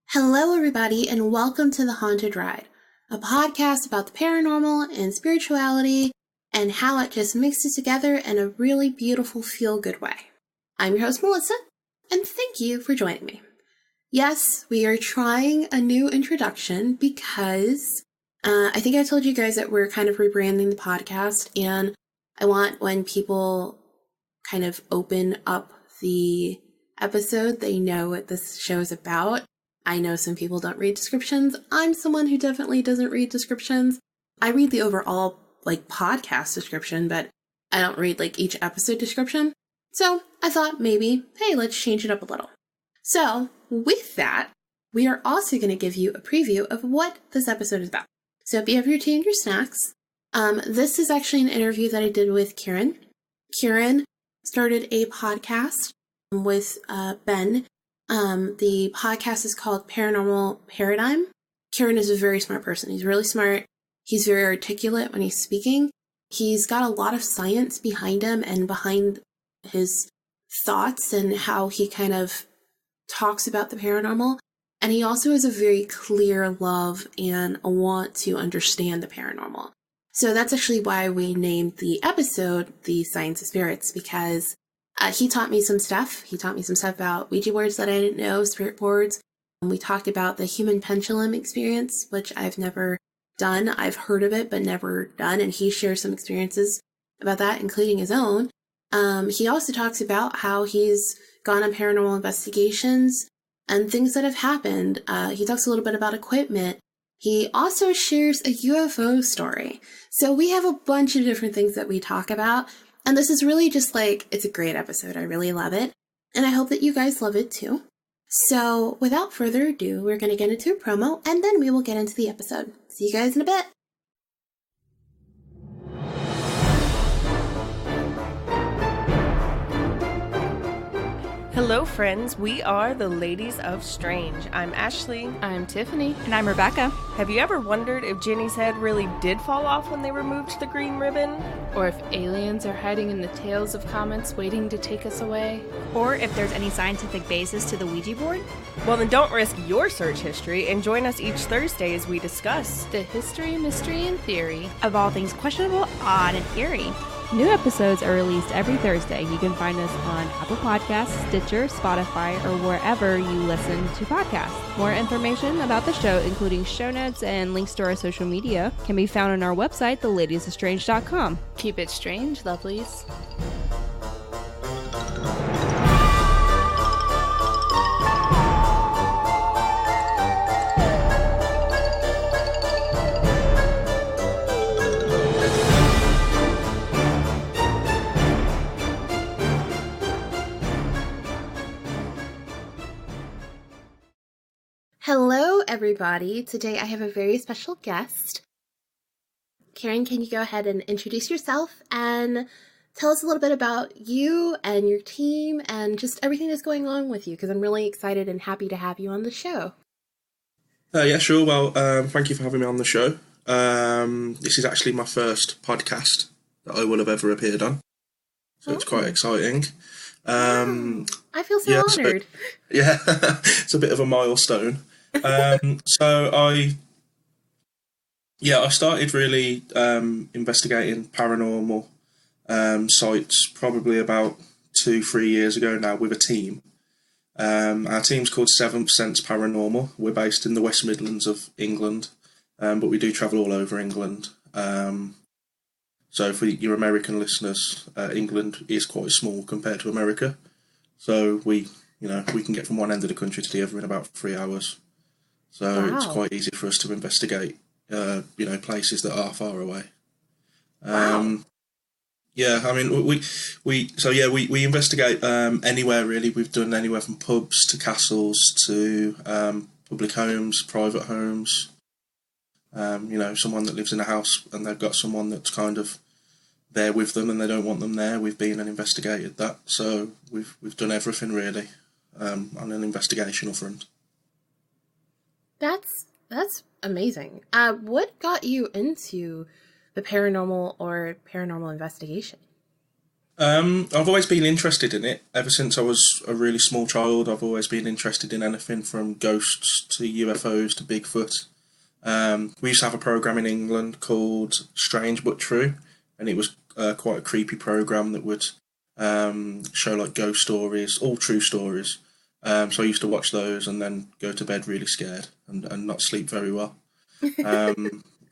Hello, everybody, and welcome to The Haunted Ride, a podcast about the paranormal and spirituality and how it just mixes together in a really beautiful, feel-good way. I'm your host, Melissa, and thank you for joining me. Yes, we are trying a new introduction because I think I told you guys that we're kind of rebranding the podcast, and I want when people kind of open up the episode, they know what this show is about. I know some people don't read descriptions. I'm someone who definitely doesn't read descriptions. I read the overall, podcast description, but I don't read, each episode description. So I thought maybe, hey, let's change it up a little. So with that, we are also going to give you a preview of what this episode is about. So if you have your tea and your snacks, this is actually an interview that I did with Kieran. Kieran started a podcast with Ben. The podcast is called Paranormal Paradigm. Kieran is a very smart person. He's really smart. He's very articulate when he's speaking. He's got a lot of science behind him and behind his thoughts and how he kind of talks about the paranormal. And he also has a very clear love and a want to understand the paranormal. So that's actually why we named the episode The Science of Spirits, because he taught me some stuff. He taught me some stuff about Ouija boards that I didn't know, spirit boards. We talked about the human pendulum experience, which I've never done. I've heard of it, but never done. And he shares some experiences about that, including his own. He also talks about how he's gone on paranormal investigations and things that have happened. He talks a little bit about equipment. He also shares a UFO story. So we have a bunch of different things that we talk about. And this is really just it's a great episode. I really love it. And I hope that you guys love it too. So without further ado, we're going to get into a promo and then we will get into the episode. See you guys in a bit. Hello friends, we are the Ladies of Strange. I'm Ashley. I'm Tiffany. And I'm Rebecca. Have you ever wondered if Jenny's head really did fall off when they removed the green ribbon? Or if aliens are hiding in the tails of comets waiting to take us away? Or if there's any scientific basis to the Ouija board? Well then don't risk your search history and join us each Thursday as we discuss the history, mystery, and theory of all things questionable, odd, and eerie. New episodes are released every Thursday. You can find us on Apple Podcasts, Stitcher, Spotify, or wherever you listen to podcasts. More information about the show, including show notes and links to our social media, can be found on our website, theladiesofstrange.com. Keep it strange, lovelies. Hello, everybody. Today I have a very special guest. Karen, can you go ahead and introduce yourself and tell us a little bit about you and your team and just everything that's going on with you? Because I'm really excited and happy to have you on the show. Yeah, sure. Well, thank you for having me on the show. This is actually my first podcast that I will have ever appeared on. So It's quite exciting. I feel so honored. It's a bit of a milestone. I started really investigating paranormal sites probably about 2-3 years ago now with a team. Our team's called Seventh Sense Paranormal. We're based in the West Midlands of England, but we do travel all over England. So for your American listeners, England is quite small compared to America. So we can get from one end of the country to the other in about 3 hours. So It's quite easy for us to investigate, places that are far away. We investigate anywhere really. We've done anywhere from pubs to castles to public homes, private homes. Someone that lives in a house and they've got someone that's kind of there with them and they don't want them there. We've been and investigated that. So we've done everything really on an investigational front. That's That's amazing. What got you into the paranormal or paranormal investigation? I've always been interested in it. Ever since I was a really small child, I've always been interested in anything from ghosts to UFOs to Bigfoot. We used to have a program in England called Strange But True, and it was quite a creepy program that would show like ghost stories, all true stories. So I used to watch those and then go to bed really scared and not sleep very well.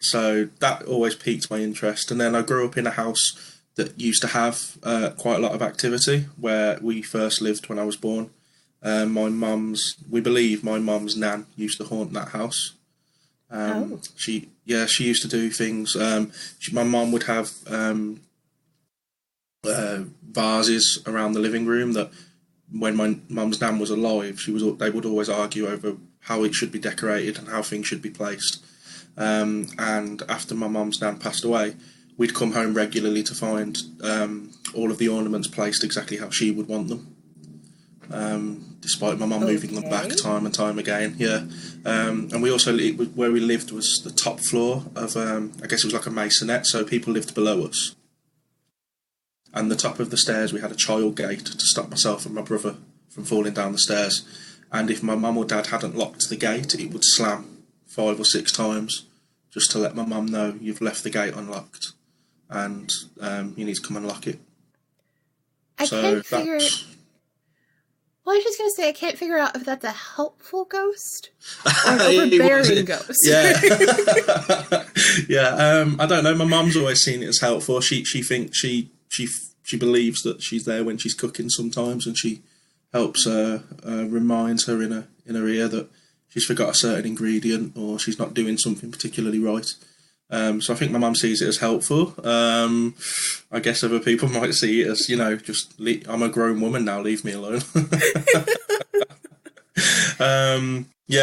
So that always piqued my interest. And then I grew up in a house that used to have quite a lot of activity where we first lived when I was born. We believe my mum's nan used to haunt that house. She used to do things. My mum would have vases around the living room that, when my mum's nan was alive, they would always argue over how it should be decorated and how things should be placed. And after my mum's nan passed away, we'd come home regularly to find all of the ornaments placed exactly how she would want them. Despite my mum moving them back time and time again, and we also, where we lived was the top floor of, I guess it was like a maisonette, so people lived below us. And the top of the stairs, we had a child gate to stop myself and my brother from falling down the stairs. And if my mum or dad hadn't locked the gate, it would slam 5 or 6 times, just to let my mum know you've left the gate unlocked and you need to come and lock it. I was just going to say, I can't figure out if that's a helpful ghost or an overbearing ghost. Yeah. I don't know. My mum's always seen it as helpful. She thinks she believes that she's there when she's cooking sometimes, and she helps reminds her in her ear that she's forgot a certain ingredient or she's not doing something particularly right. So I think my mum sees it as helpful. I guess other people might see it as, just I'm a grown woman now, leave me alone.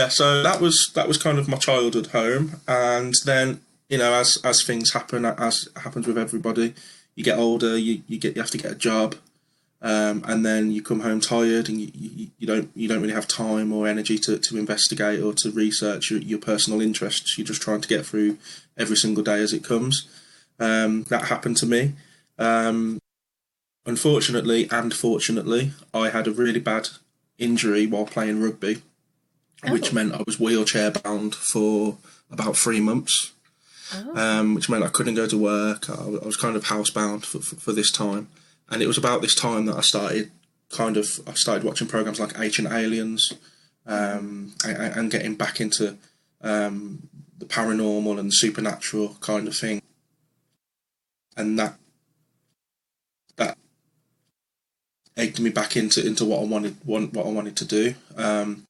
So that was kind of my childhood home. And then, as things happen, as happens with everybody, you get older, you have to get a job. And then you come home tired, and you don't really have time or energy to investigate or to research your personal interests. You're just trying to get through every single day as it comes. That happened to me. Unfortunately and fortunately, I had a really bad injury while playing rugby, which meant I was wheelchair bound for about 3 months. Which meant I couldn't go to work. I was kind of housebound for this time. And it was about this time that I started watching programs like Ancient Aliens, and getting back into the paranormal and supernatural kind of thing. And that egged me back into what I wanted to do. And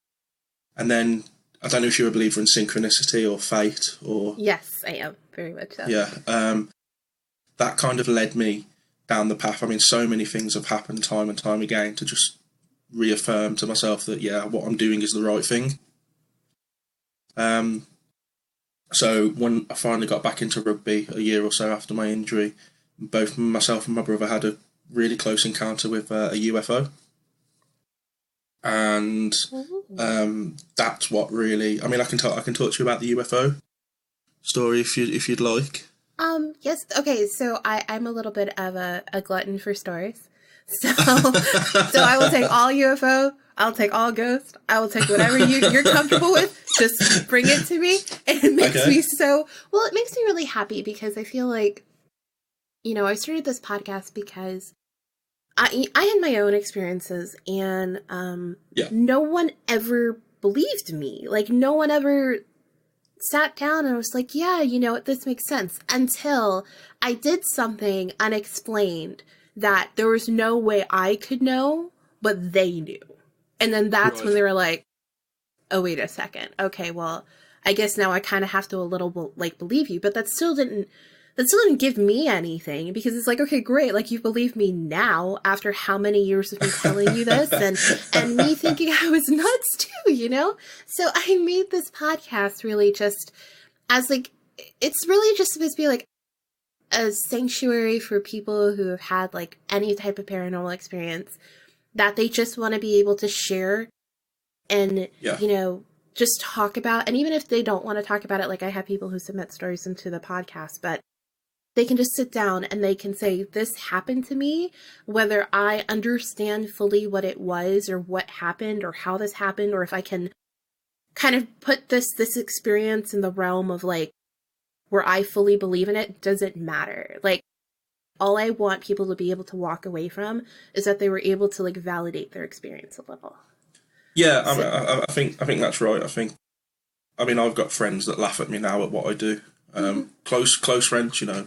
then I don't know if you're a believer in synchronicity or fate or. Yes, I am very much so. Yeah, that kind of led me down the path. I mean, so many things have happened time and time again to just reaffirm to myself that, what I'm doing is the right thing. So when I finally got back into rugby a year or so after my injury, both myself and my brother had a really close encounter with a UFO. And that's what really, I mean, I can talk to you about the UFO story if you'd like. Yes. Okay. So I'm a little bit of a glutton for stories. So I will take all UFO. I'll take all ghost. I will take whatever you're comfortable with. Just bring it to me. And it makes me it makes me really happy because I feel like, I started this podcast because I had my own experiences and, no one ever believed me. Like no one ever sat down and was like, this makes sense, until I did something unexplained that there was no way I could know, but they knew. And then that's when they were like, oh, wait a second. Okay, well, I guess now I kind of have to a little believe you, but that still didn't give me anything, because it's like, okay, great. Like, you believe me now after how many years of me telling you this and me thinking I was nuts too, So I made this podcast really just as it's really just supposed to be like a sanctuary for people who have had like any type of paranormal experience that they just want to be able to share and, just talk about, and even if they don't want to talk about it, like I have people who submit stories into the podcast, but they can just sit down and they can say, this happened to me, whether I understand fully what it was or what happened or how this happened, or if I can kind of put this experience in the realm of like, where I fully believe in it, doesn't matter. Like, all I want people to be able to walk away from is that they were able to like validate their experience a little. Yeah, I think that's right. I mean, I've got friends that laugh at me now at what I do. Close friends, you know,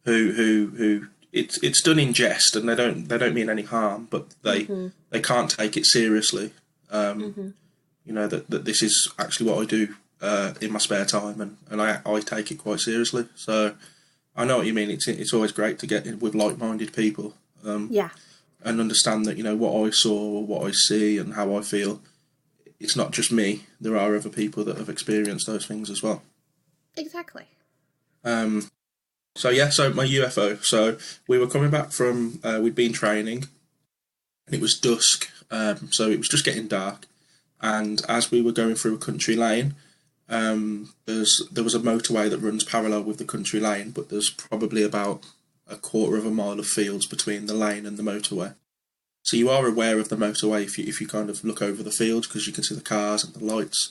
who it's done in jest, and they don't mean any harm, but they can't take it seriously. You know, that this is actually what I do in my spare time, and I take it quite seriously. So I know what you mean. It's always great to get in with like-minded people. And understand that, you know, what I saw or what I see and how I feel, it's not just me. There are other people that have experienced those things as well. Exactly. So my UFO. So we were coming back from, we'd been training, and it was dusk. So it was just getting dark. And as we were going through a country lane, there was a motorway that runs parallel with the country lane, but there's probably about a quarter of a mile of fields between the lane and the motorway. So you are aware of the motorway if you kind of look over the fields, because you can see the cars and the lights.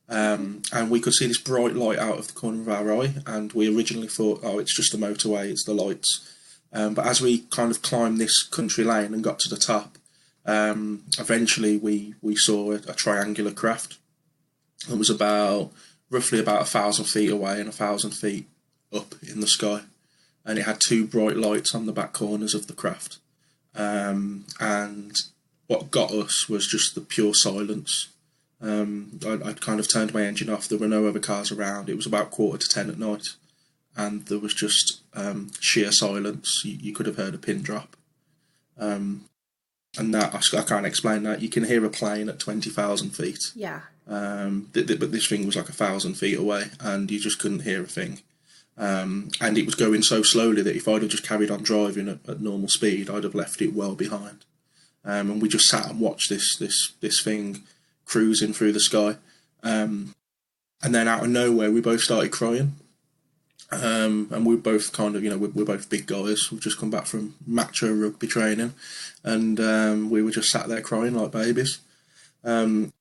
And we could see this bright light out of the corner of our eye, and we originally thought, oh, it's just the motorway, it's the lights. But as we kind of climbed this country lane and got to the top, eventually we saw a triangular craft. It was roughly about 1,000 feet away and 1,000 feet up in the sky. And it had two bright lights on the back corners of the craft. And what got us was just the pure silence. I'd kind of turned my engine off. There were no other cars around. It was about 9:45 at night, and there was just sheer silence. You could have heard a pin drop. And that, I can't explain that. You can hear a plane at 20,000 feet. Yeah. But this thing was like 1,000 feet away, and you just couldn't hear a thing. And it was going so slowly that if I'd have just carried on driving at normal speed, I'd have left it well behind. And we just sat and watched this thing cruising through the sky. And then out of nowhere, we both started crying. And we both kind of, you know, we're both big guys. We've just come back from macho rugby training, and we were just sat there crying like babies. And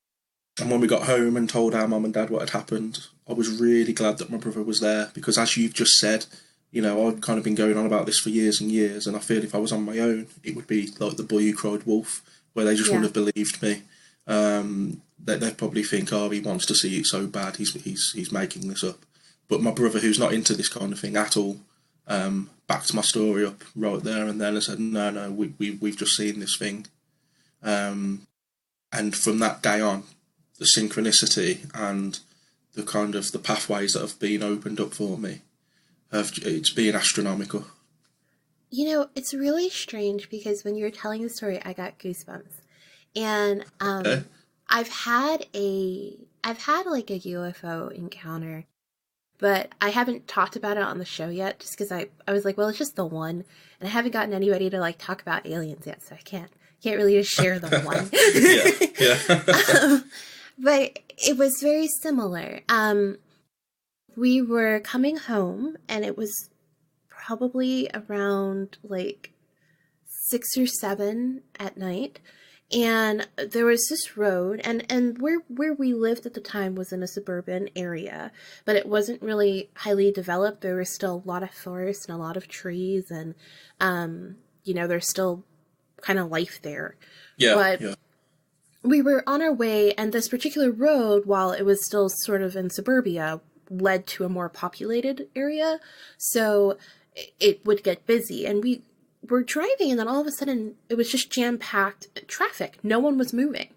when we got home and told our mum and dad what had happened, I was really glad that my brother was there, because as you've just said, you know, I've kind of been going on about this for years and years, and I feel if I was on my own, it would be like The Boy Who Cried Wolf, where they just wouldn't have believed me. They'd probably think, oh, he wants to see it so bad, he's making this up. But my brother, who's not into this kind of thing at all, backed my story up right there and then and said, no, we've just seen this thing. And from that day on, the synchronicity and the kind of the pathways that have been opened up for me, it's been astronomical. You know, it's really strange, because when you were telling the story, I got goosebumps. And I've had like a UFO encounter, but I haven't talked about it on the show yet, just because I was like, well, it's just the one, and I haven't gotten anybody to like talk about aliens yet, so I can't really just share the one. Yeah. But it was very similar. We were coming home, and it was probably around like 6 or 7 at night. And there was this road, and where we lived at the time was in a suburban area, but it wasn't really highly developed. There was still a lot of forest and a lot of trees, and, you know, there's still kind of life there. Yeah. But we were on our way, and this particular road, while it was still sort of in suburbia, led to a more populated area. So it would get busy, and we were driving, and then all of a sudden it was just jam-packed traffic. No one was moving.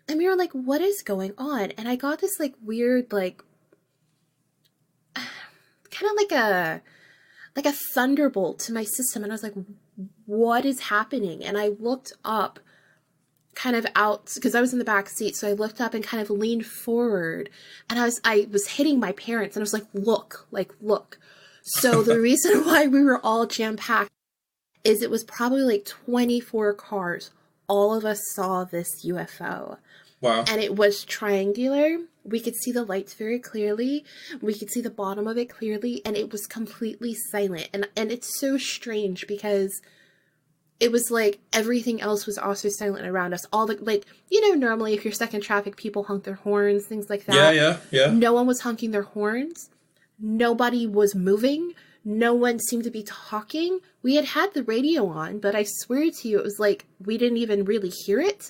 And we were like, what is going on? And I got this like weird, like, kind of like a thunderbolt to my system. And I was like, what is happening? And I looked up kind of out, because I was in the back seat. So I looked up and kind of leaned forward, and I was hitting my parents, and I was like, look. So the reason why we were all jam-packed is it was probably like 24 cars. All of us saw this UFO. Wow. And it was triangular. We could see the lights very clearly. We could see the bottom of it clearly, and it was completely silent. And it's so strange because it was like everything else was also silent around us. All the, like, you know, normally if you're stuck in traffic, people honk their horns, things like that. Yeah. No one was honking their horns. Nobody was moving. No one seemed to be talking. We had the radio on, but I swear to you, it was like we didn't even really hear it.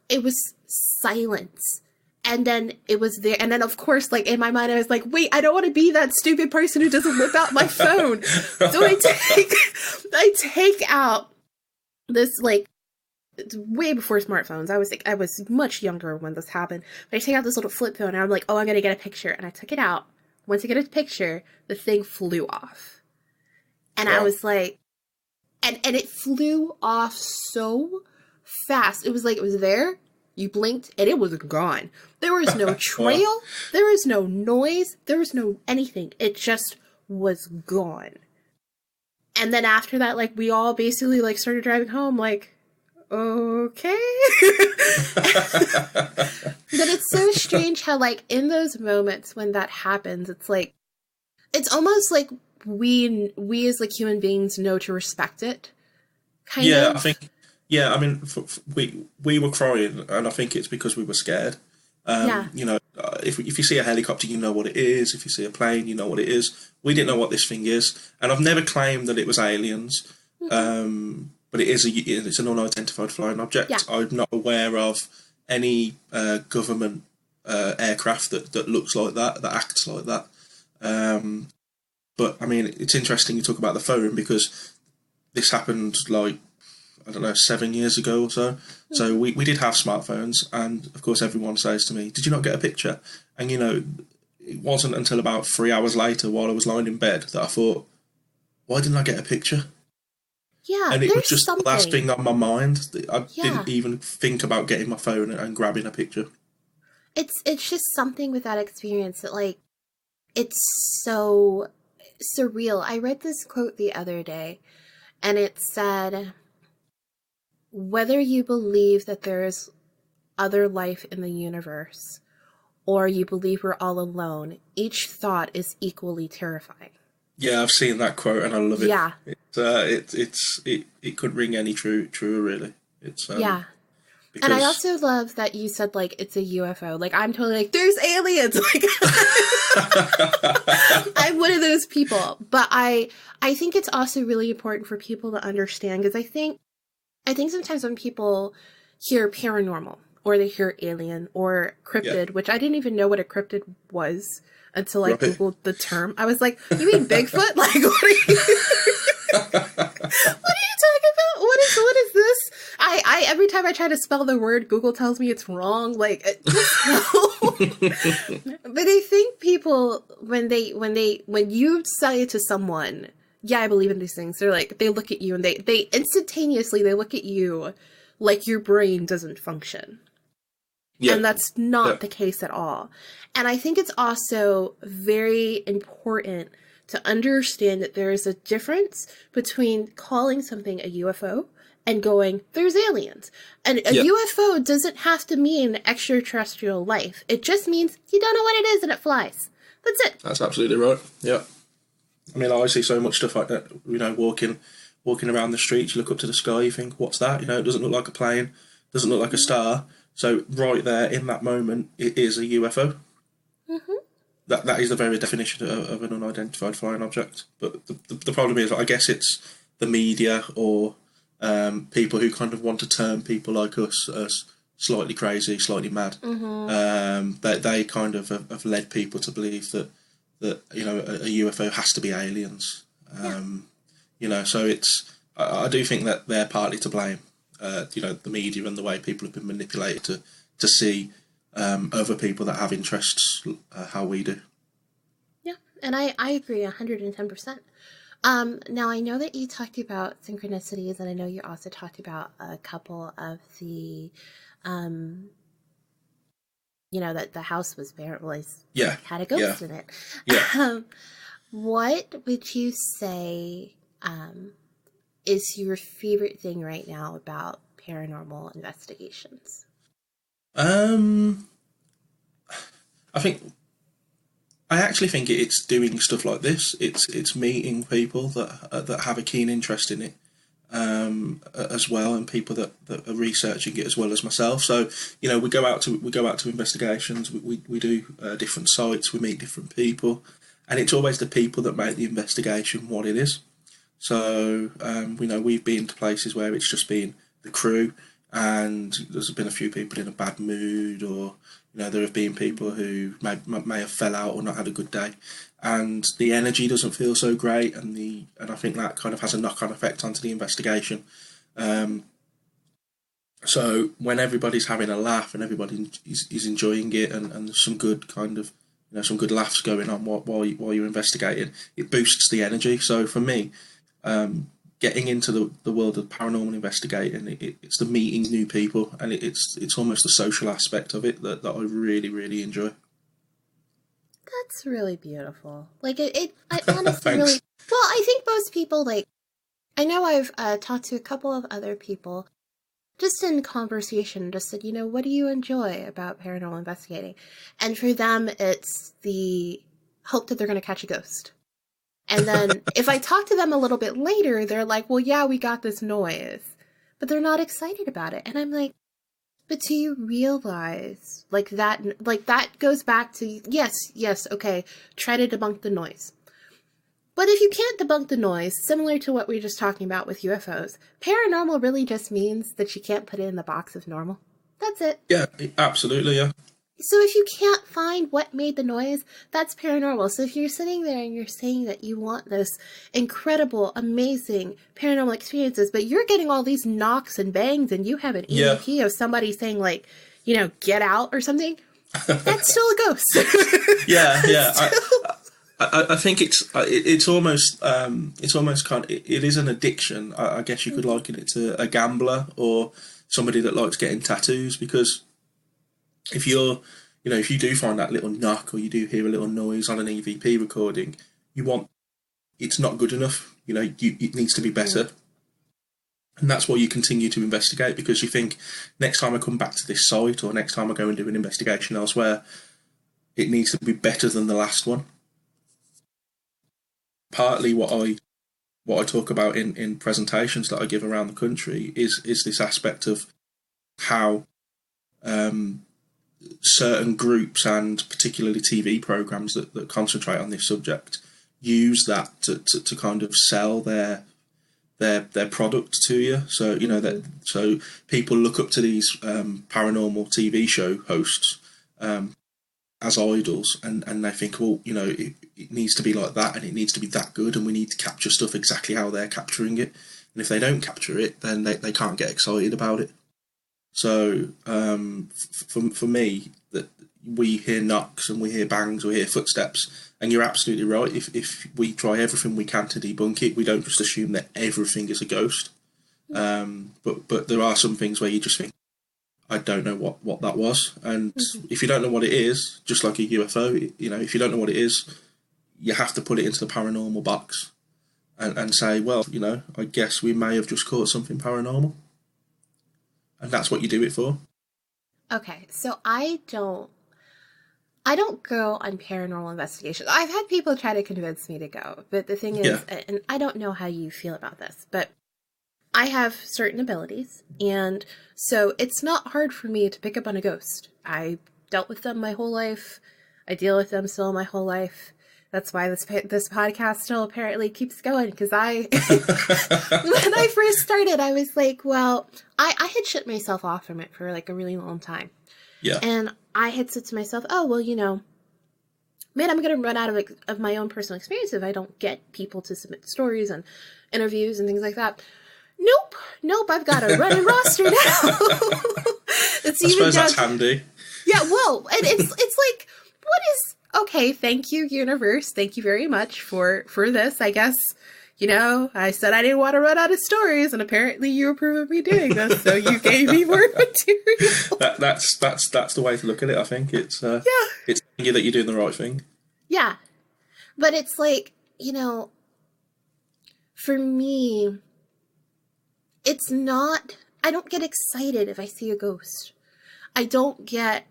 It was silence. And then it was there. And then, of course, like, in my mind, I was like, wait, I don't want to be that stupid person who doesn't whip out my phone. So I take out this, like, it's way before smartphones. I was much younger when this happened. But I take out this little flip phone, and I'm like, oh, I'm going to get a picture. And I took it out. Once I get a picture, the thing flew off. And I was like, and it flew off so fast. It was like it was there. You blinked, and it was gone. There was no trail. There was no noise. There was no anything. It just was gone. And then after that, like, we all basically, like, started driving home, like, okay. But it's so strange how, like, in those moments when that happens, it's like, it's almost like we as, like, human beings know to respect it. Kind of. I think... Yeah, I mean, we were crying, and I think it's because we were scared. You know, if you see a helicopter, you know what it is. If you see a plane, you know what it is. We didn't know what this thing is, and I've never claimed that it was aliens. But it's an unidentified flying object. Yeah. I'm not aware of any government aircraft that looks like that acts like that. But I mean, it's interesting you talk about the phone, because this happened like, I don't know, 7 years ago or so. So we did have smartphones, and of course everyone says to me, did you not get a picture? And, you know, it wasn't until about 3 hours later, while I was lying in bed, that I thought, why didn't I get a picture? Yeah, and it was just the last thing on my mind. I didn't even think about getting my phone and grabbing a picture. It's just something with that experience that, like, it's so surreal. I read this quote the other day, and it said, whether you believe that there is other life in the universe or you believe we're all alone, each thought is equally terrifying. Yeah, I've seen that quote and I love it. Yeah. It couldn't ring any truer, really. Yeah. Because... And I also love that you said, like, it's a UFO. Like, I'm totally like, there's aliens! Like, I'm one of those people. But I think it's also really important for people to understand, because I think sometimes when people hear paranormal, or they hear alien, or cryptid, which I didn't even know what a cryptid was until I Googled the term. I was like, you mean Bigfoot? Like, what are you... what are you talking about? What is this? I every time I try to spell the word, Google tells me it's wrong. Like, no. But I think people, when you say to someone, yeah, I believe in these things, they're like, they look at you and they instantaneously, they look at you like your brain doesn't function. Yeah. And that's not the case at all. And I think it's also very important to understand that there is a difference between calling something a UFO and going, there's aliens. And a UFO doesn't have to mean extraterrestrial life. It just means you don't know what it is and it flies. That's it. That's absolutely right. Yeah. I mean, I see so much stuff like that, you know, walking around the streets, you look up to the sky, you think, what's that? You know, it doesn't look like a plane, doesn't look like a star. So right there in that moment, it is a UFO. Mm-hmm. That is the very definition of an unidentified flying object. But the problem is, I guess it's the media or people who kind of want to term people like us as slightly crazy, slightly mad. Mm-hmm. They kind of have led people to believe that you know, a UFO has to be aliens. You know, so I do think that they're partly to blame. You know, the media and the way people have been manipulated to see other people that have interests how we do. Yeah, and I agree 110%. Now, I know that you talked about synchronicities, and I know you also talked about a couple of the, you know, that the house was apparently had a ghost in it. Yeah. What would you say is your favorite thing right now about paranormal investigations? I actually think it's doing stuff like this. It's meeting people that have a keen interest in it, as well, and people that are researching it as well as myself. So we go out to investigations. We do different sites. We meet different people, and it's always the people that make the investigation what it is. So we've been to places where it's just been the crew, and there's been a few people in a bad mood, or there have been people who may have fell out or not had a good day, and the energy doesn't feel so great, and I think that kind of has a knock-on effect onto the investigation. So when everybody's having a laugh and everybody is enjoying it, and there's some good kind of some good laughs going on while you're investigating, it boosts the energy. So for me, getting into the world of paranormal investigating, it's the meeting new people, and it's almost the social aspect of it that I really, really enjoy. That's really beautiful. Like I honestly really, well, I think most people, like, I know I've talked to a couple of other people just in conversation, just said, what do you enjoy about paranormal investigating? And for them, it's the hope that they're going to catch a ghost. And then if I talk to them a little bit later, they're like, well, yeah, we got this noise, but they're not excited about it. And I'm like, but do you realize that goes back to, yes, okay, try to debunk the noise. But if you can't debunk the noise, similar to what we were just talking about with UFOs, paranormal really just means that you can't put it in the box of normal. That's it. Yeah, absolutely, yeah. So if you can't find what made the noise, that's paranormal. So if you're sitting there and you're saying that you want this incredible, amazing paranormal experiences, but you're getting all these knocks and bangs and you have an EVP of somebody saying, like, get out or something, that's still a ghost. Yeah. I think it's almost kind of, it is an addiction. I guess you could liken it to a gambler or somebody that likes getting tattoos, because if you do find that little knock, or you do hear a little noise on an EVP recording, it's not good enough. It needs to be better. And that's why you continue to investigate, because you think, next time I come back to this site, or next time I go and do an investigation elsewhere, it needs to be better than the last one. Partly what I talk about in presentations that I give around the country is this aspect of how certain groups, and particularly TV programs that concentrate on this subject, use that to kind of sell their product to you. So so people look up to these paranormal TV show hosts as idols, and they think, well, it needs to be like that, and it needs to be that good, and we need to capture stuff exactly how they're capturing it. And if they don't capture it, then they can't get excited about it. So for me, that we hear knocks and we hear bangs, we hear footsteps, and you're absolutely right. If we try everything we can to debunk it, we don't just assume that everything is a ghost. But there are some things where you just think, I don't know what that was. And if you don't know what it is, just like a UFO, if you don't know what it is, you have to put it into the paranormal box and say, well, I guess we may have just caught something paranormal. And that's what you do it for. Okay, so I don't go on paranormal investigations. I've had people try to convince me to go, but the thing is, and I don't know how you feel about this, but I have certain abilities, and so it's not hard for me to pick up on a ghost. I dealt with them my whole life. I deal with them still my whole life. That's why this podcast still apparently keeps going, because when I first started, I was like, well, I had shut myself off from it for like a really long time. Yeah. And I had said to myself, oh, well, man, I'm going to run out of my own personal experience if I don't get people to submit stories and interviews and things like that. Nope, I've got a running roster now. I suppose that's handy. Yeah, well, and it's like, what is... Okay, thank you, universe. Thank you very much for this. I guess, I said I didn't want to run out of stories, and apparently you approve of me doing this, so you gave me more material. That's the way to look at it. I think it's telling you that you're doing the right thing. Yeah, but it's like, for me, it's not. I don't get excited if I see a ghost. I don't get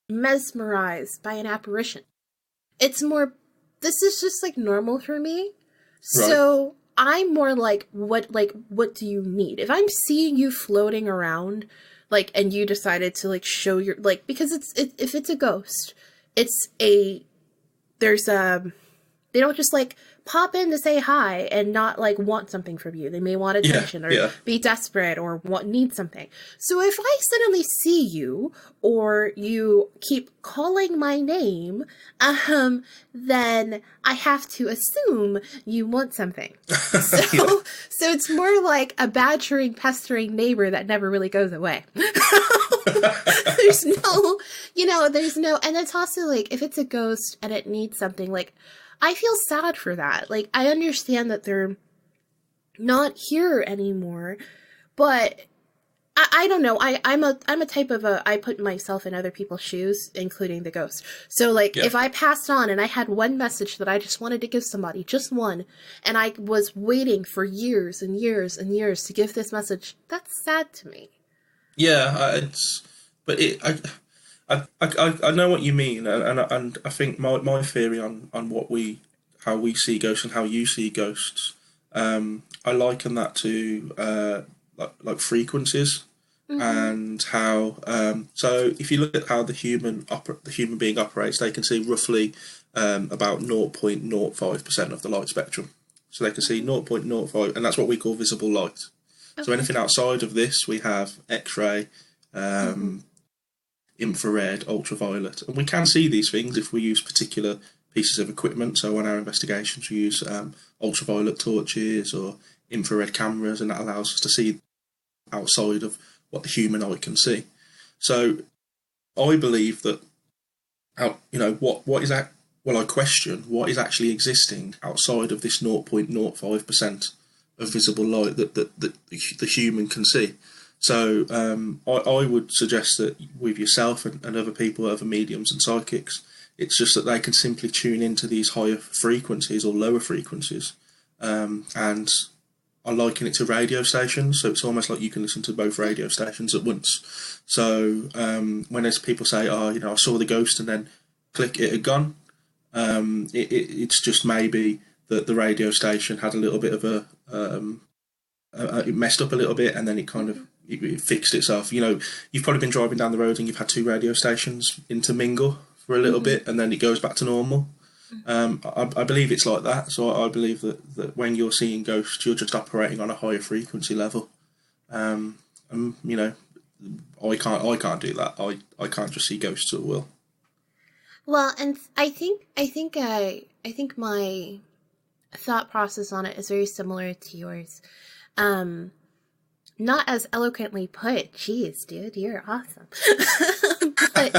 mesmerized by an apparition. It's more, this is just like normal for me. Right. So I'm more like, what do you need? If I'm seeing you floating around, like, and you decided to like show your, like, because if it's a ghost, they don't just like pop in to say hi and not like want something from you. They may want attention or be desperate or need something. So if I suddenly see you or you keep calling my name, then I have to assume you want something. So it's more like a badgering, pestering neighbor that never really goes away. There's no, and it's also like, if it's a ghost and it needs something, like, I feel sad for that. Like, I understand that they're not here anymore, but I don't know. I'm a type of I put myself in other people's shoes, including the ghost. So like, if I passed on and I had one message that I just wanted to give somebody, just one, and I was waiting for years and years and years to give this message, that's sad to me. Yeah, I know what you mean, and I think my theory on how we see ghosts and how you see ghosts, I liken that to like frequencies, and how so if you look at how the human being operates, they can see roughly about 0.05% of the light spectrum. So they can see 0.05, and that's what we call visible light. Okay. So anything outside of this, we have X-ray, infrared, ultraviolet, and we can see these things if we use particular pieces of equipment. So on our investigations, we use ultraviolet torches or infrared cameras, and that allows us to see outside of what the human eye can see. So I believe that, what is that? Well, I question what is actually existing outside of this 0.05% of visible light that the human can see. So I would suggest that with yourself and other people, other mediums and psychics, it's just that they can simply tune into these higher frequencies or lower frequencies. And I liken it to radio stations. So it's almost like you can listen to both radio stations at once. So when there's people say, I saw the ghost and then click, it had gone. It's just maybe that the radio station had a little bit of it messed up a little bit, and then it kind of it fixed itself. You've probably been driving down the road and you've had two radio stations intermingle for a little bit, and then it goes back to normal. I believe it's like that. So I believe that when you're seeing ghosts, you're just operating on a higher frequency level. I can't do that. I can't just see ghosts at will. Well, and I think my thought process on it is very similar to yours. Not as eloquently put. Jeez, dude, you're awesome. But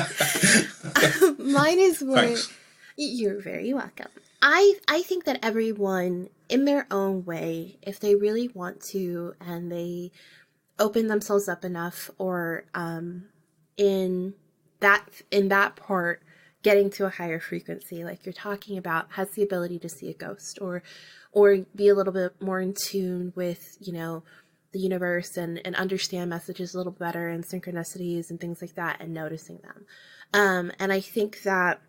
mine is more. Thanks. You're very welcome. I think that everyone, in their own way, if they really want to, and they open themselves up enough, or in that part, getting to a higher frequency, like you're talking about, has the ability to see a ghost, or be a little bit more in tune with, the universe, and understand messages a little better, and synchronicities and things like that, and noticing them. And I think that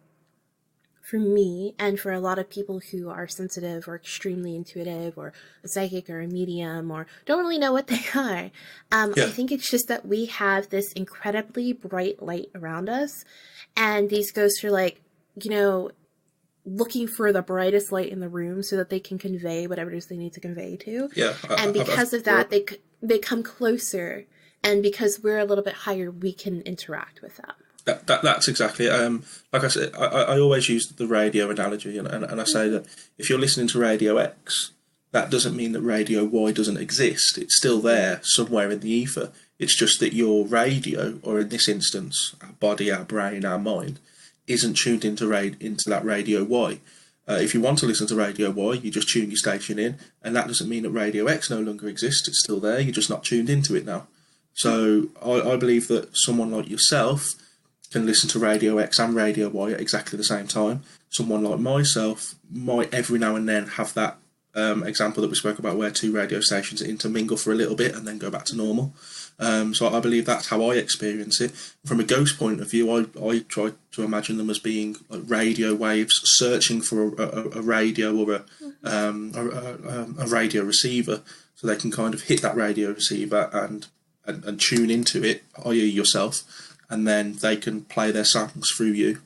for me, and for a lot of people who are sensitive or extremely intuitive or a psychic or a medium or don't really know what they are, I think it's just that we have this incredibly bright light around us, and these ghosts are like, looking for the brightest light in the room so that they can convey whatever it is they need to convey to. And because of that, they come closer, and because we're a little bit higher, we can interact with them. That's exactly it. Like I said, I always use the radio analogy, and I say that if you're listening to Radio X, that doesn't mean that Radio Y doesn't exist. It's still there somewhere in the ether. It's just that your radio, or in this instance, our body, our brain, our mind, isn't tuned into that Radio Y. If you want to listen to Radio Y, you just tune your station in, and that doesn't mean that Radio X no longer exists. It's still there. You're just not tuned into it now. So I believe that someone like yourself can listen to Radio X and Radio Y at exactly the same time. Someone like myself might every now and then have that example that we spoke about, where two radio stations intermingle for a little bit and then go back to normal. So I believe that's how I experience it. From a ghost point of view, I try to imagine them as being like radio waves searching for a radio or a radio receiver, so they can kind of hit that radio receiver and tune into it, i.e. yourself, and then they can play their songs through you.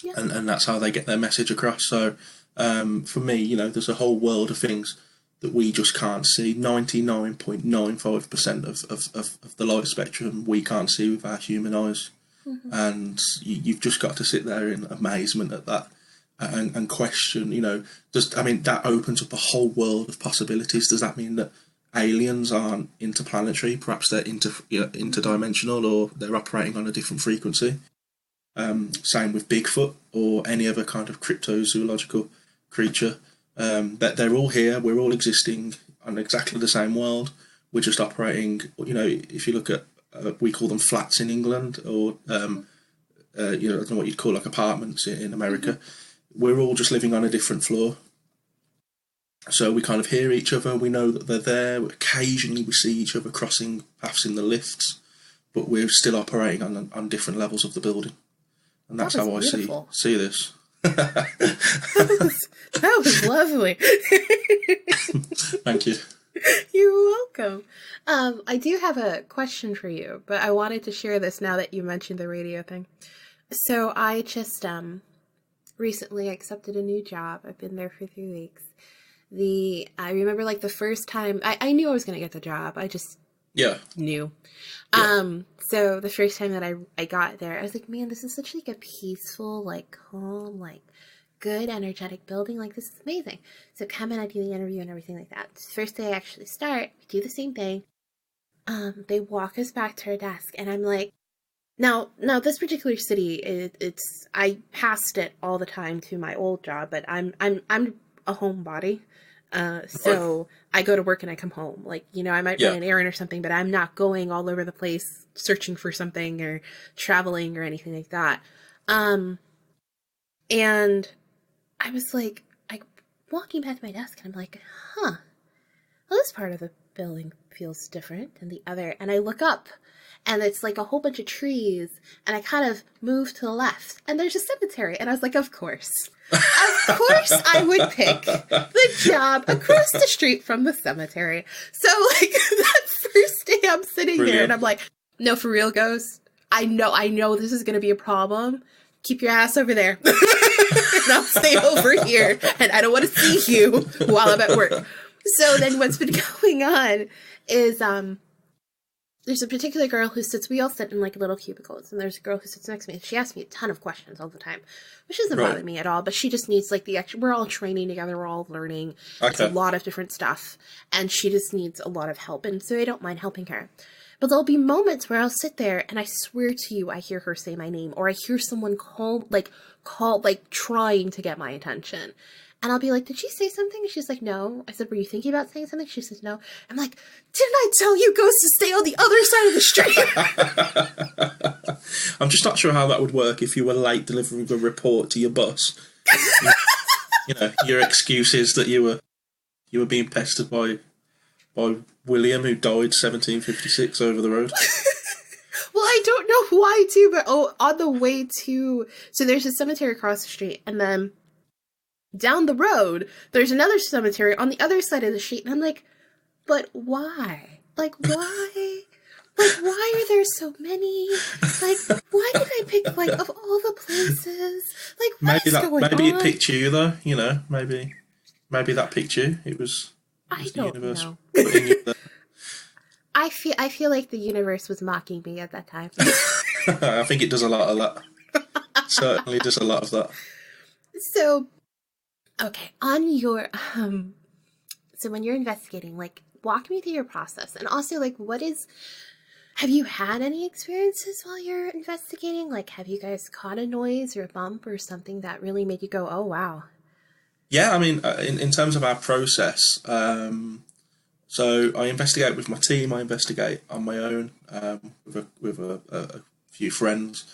Yeah. And that's how they get their message across. So for me, there's a whole world of things that we just can't see. 99.95% of the light spectrum we can't see with our human eyes. Mm-hmm. And you've just got to sit there in amazement at that and question, that opens up a whole world of possibilities. Does that mean that aliens aren't interplanetary? Perhaps they're interdimensional, or they're operating on a different frequency. Same with Bigfoot or any other kind of cryptozoological creature. That they're all here. We're all existing on exactly the same world. We're just operating. If you look at, we call them flats in England, or I don't know what you'd call like apartments in America. We're all just living on a different floor. So we kind of hear each other. We know that they're there. Occasionally we see each other crossing paths in the lifts, but we're still operating on different levels of the building. And that's how beautiful. I see this. That was lovely. Thank you. You're welcome. I do have a question for you, but I wanted to share this now that you mentioned the radio thing. So I just recently accepted a new job. I've been there for 3 weeks. I remember like the first time I knew I was going to get the job. I just knew. Yeah. So the first time that I got there, I was like, man, this is such like a peaceful, like calm, like good, energetic building. Like, this is amazing. So come in, I do the interview and everything like that. First day I actually start, we do the same thing. They walk us back to our desk, and I'm like, now this particular city, it's I passed it all the time to my old job, but I'm a homebody. So I go to work and I come home. Like, I might run an errand or something, but I'm not going all over the place searching for something or traveling or anything like that. And I was like, walking back to my desk, and I'm like, well, this part of the building feels different than the other. And I look up, and it's like a whole bunch of trees, and I kind of move to the left, and there's a cemetery. And I was like, of course I would pick the job across the street from the cemetery. So like that first day I'm sitting there, and I'm like, no, for real, Ghost, I know this is going to be a problem. Keep your ass over there. And I'll stay over here, and I don't want to see you while I'm at work. So then what's been going on is there's a particular girl who sits, we all sit in like little cubicles, and there's a girl who sits next to me, and she asks me a ton of questions all the time, which doesn't bother me at all, but she just needs like the extra, we're all training together, we're all learning. Okay. It's a lot of different stuff, and she just needs a lot of help, and so I don't mind helping her. But there'll be moments where I'll sit there, and I swear to you, I hear her say my name, or I hear someone call, trying to get my attention. And I'll be like, did she say something? And she's like, no. I said, were you thinking about saying something? She says, no. I'm like, didn't I tell you, Ghost, to stay on the other side of the street? I'm just not sure how that would work if you were late delivering a report to your boss. Your excuse is that you were being pestered by William, who died 1756 over the road. Well, I don't know why, too, but on the way to... So there's a cemetery across the street, and then down the road, there's another cemetery on the other side of the street, and I'm like, but why? Like, why? Like, why are there so many? Like, why did I pick, like, of all the places? Like, what is going on? Maybe it picked you, though, maybe that picked you. It was I don't know. Putting you there. I feel like the universe was mocking me at that time. I think it does a lot of that. Certainly does a lot of that. So, okay, on your, so when you're investigating, like, walk me through your process. And also, like, have you had any experiences while you're investigating? Like, have you guys caught a noise or a bump or something that really made you go, oh, wow? Yeah, I mean, in terms of our process, so I investigate with my team, I investigate on my own with a few friends,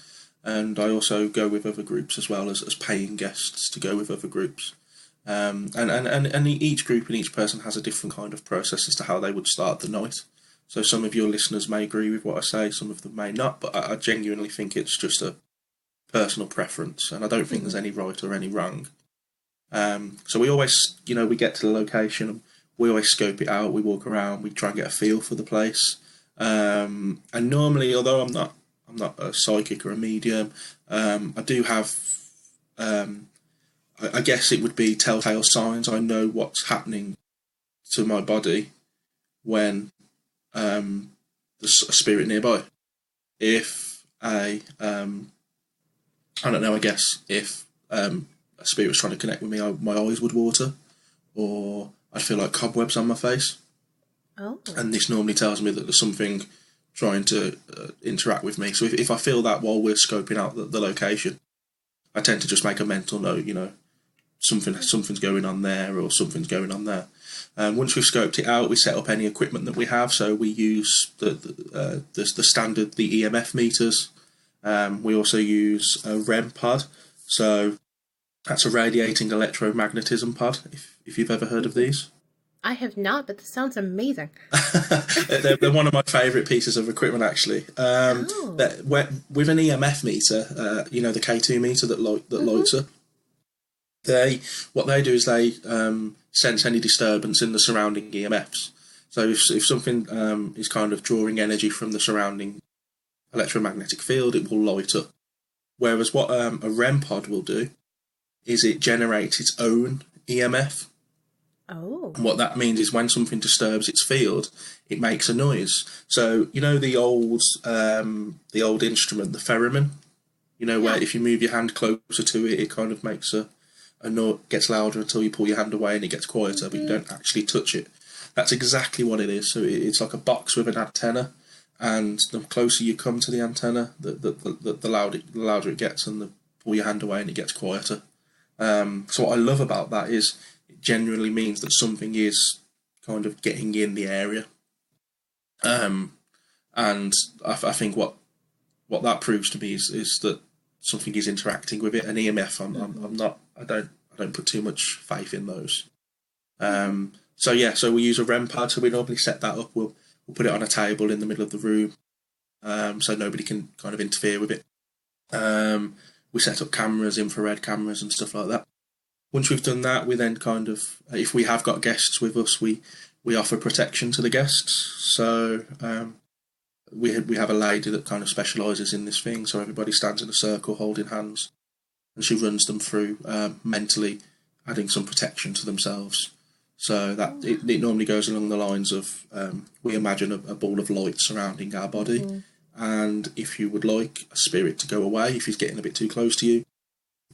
and I also go with other groups as well as paying guests to go with other groups. And each group and each person has a different kind of process as to how they would start the night. So some of your listeners may agree with what I say, some of them may not, but I genuinely think it's just a personal preference, and I don't think there's any right or any wrong. So we always, we get to the location, and we always scope it out, we walk around, we try and get a feel for the place. And normally, although I'm not a psychic or a medium, I do have, I guess it would be telltale signs. I know what's happening to my body when there's a spirit nearby. If I don't know, I guess if a spirit was trying to connect with me, my eyes would water, or I'd feel like cobwebs on my face. Oh. And this normally tells me that there's something trying to interact with me. So if I feel that while we're scoping out the location, I tend to just make a mental note, something's going on there, or something's going on there. Once we've scoped it out, we set up any equipment that we have. So we use the standard, the EMF meters. We also use a REM pod. So that's a radiating electromagnetism pod, if you've ever heard of these. I have not, but this sounds amazing. They're one of my favourite pieces of equipment, actually. With an EMF meter, the K2 meter that lights up, what they do is they sense any disturbance in the surrounding EMFs. So if something is kind of drawing energy from the surrounding electromagnetic field, it will light up. Whereas what a REM pod will do is it generates its own EMF. Oh. And what that means is when something disturbs its field, it makes a noise. So the old instrument, the theremin, where if you move your hand closer to it, it kind of makes a note, gets louder until you pull your hand away and it gets quieter, but you don't actually touch it. That's exactly what it is. So it's like a box with an antenna, and the closer you come to the antenna, the louder it gets, and the pull your hand away and it gets quieter. So what I love about that is it generally means that something is kind of getting in the area. And I think what that proves to me is that something is interacting with it. An EMF, I don't put too much faith in those. So we use a REM pad. So we normally set that up. We'll put it on a table in the middle of the room, so nobody can kind of interfere with it. We set up cameras, infrared cameras and stuff like that. Once we've done that, we then kind of, if we have got guests with us, we offer protection to the guests. So we have a lady that kind of specialises in this thing. So everybody stands in a circle holding hands, and she runs them through mentally adding some protection to themselves. So that it normally goes along the lines of we imagine a ball of light surrounding our body, and if you would like a spirit to go away, if he's getting a bit too close to you,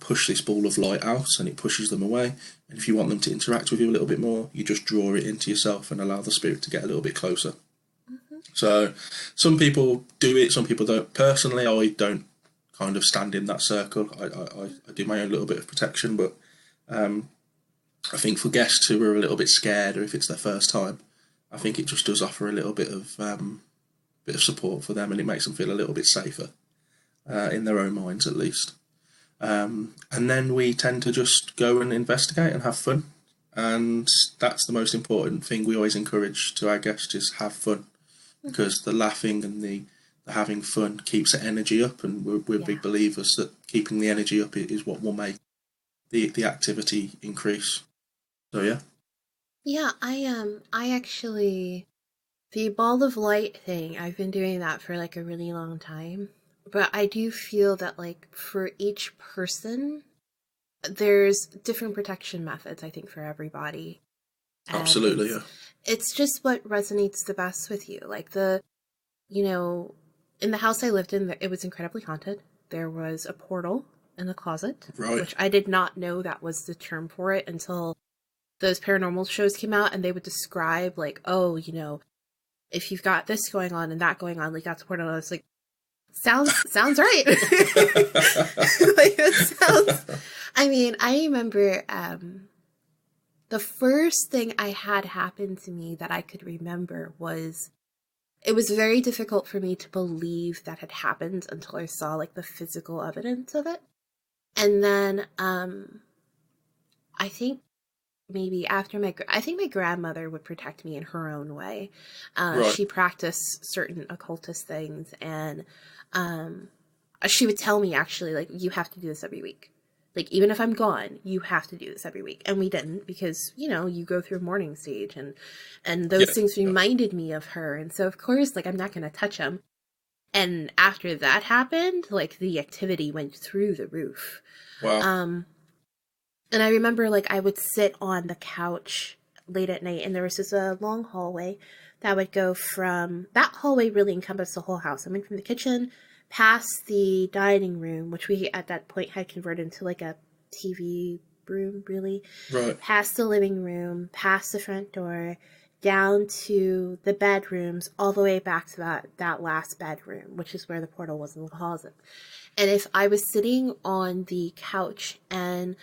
push this ball of light out and it pushes them away. And if you want them to interact with you a little bit more, you just draw it into yourself and allow the spirit to get a little bit closer. So some people do it, some people don't. Personally, I don't kind of stand in that circle. I do my own little bit of protection, but I think for guests who are a little bit scared, or if it's their first time, I think it just does offer a little bit of support for them, and it makes them feel a little bit safer in their own minds, at least. And then we tend to just go and investigate and have fun, and that's the most important thing we always encourage to our guests, is have fun, because the laughing and the having fun keeps the energy up, and we're big believers that keeping the energy up is what will make the activity increase. So yeah, I actually, the ball of light thing, I've been doing that for like a really long time, but I do feel that like for each person there's different protection methods, I think, for everybody. And absolutely, it's just what resonates the best with you. Like in the house I lived in, it was incredibly haunted. There was a portal in the closet, right, which I did not know that was the term for it until those paranormal shows came out, and they would describe like, oh, if you've got this going on and that going on, like that's a portal. And I was like, sounds right. Like it sounds. I mean, I remember the first thing I had happen to me that I could remember was, it was very difficult for me to believe that had happened until I saw like the physical evidence of it. And then I think maybe after I think my grandmother would protect me in her own way. Right. She practiced certain occultist things, and she would tell me, actually, like, you have to do this every week. Like, even if I'm gone, you have to do this every week. And we didn't, because, you know, you go through a mourning stage, and those things reminded me of her. And so, of course, like, I'm not going to touch them. And after that happened, like, the activity went through the roof. Wow. And I remember, like, I would sit on the couch late at night, and there was this long hallway that would go from... That hallway really encompassed the whole house. I mean, from the kitchen past the dining room, which we at that point had converted into like a TV room, really. Right. Past the living room, past the front door, down to the bedrooms, all the way back to that last bedroom, which is where the portal was in the closet. And if I was sitting on the couch and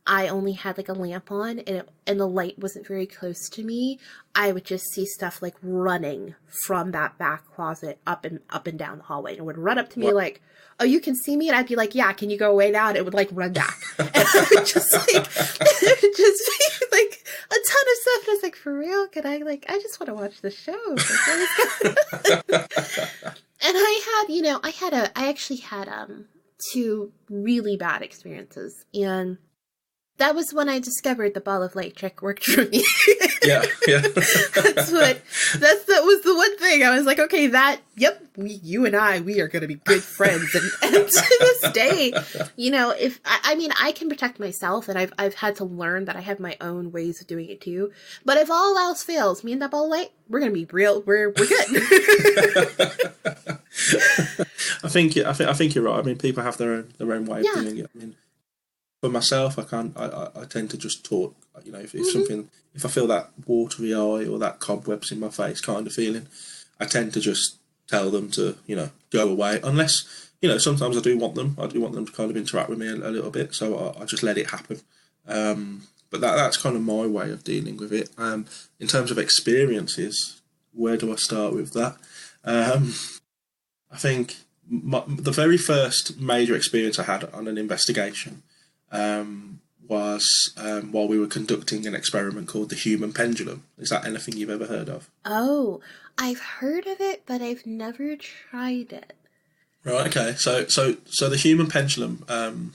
I only had like a lamp on and the light wasn't very close to me, I would just see stuff like running from that back closet up and down the hallway. And it would run up to me like, oh, you can see me? And I'd be like, yeah, can you go away now? And it would like run back. And I would just like, it would just be like a ton of stuff. And I was like, for real? Can I like, I just want to watch the show. And I actually had 2 really bad experiences. And that was when I discovered the ball of light trick worked for me. Yeah. That was the one thing. I was like, okay, you and I, we are going to be good friends. And to this day, you know, I can protect myself, and I've had to learn that I have my own ways of doing it too. But if all else fails, me and that ball of light, we're going to be real. We're good. I think you're right. I mean, people have their own way of doing it. I mean, for myself, I tend to just talk. You know, if I feel that watery eye or that cobwebs in my face kind of feeling, I tend to just tell them to, you know, go away. Unless, you know, sometimes I do want them to kind of interact with me a little bit, so I just let it happen. But that's kind of my way of dealing with it. In terms of experiences, where do I start with that? I think the very first major experience I had on an investigation was while we were conducting an experiment called the human pendulum. Is that anything you've ever heard of? Oh, I've heard of it, but I've never tried it. Right. Okay. So the human pendulum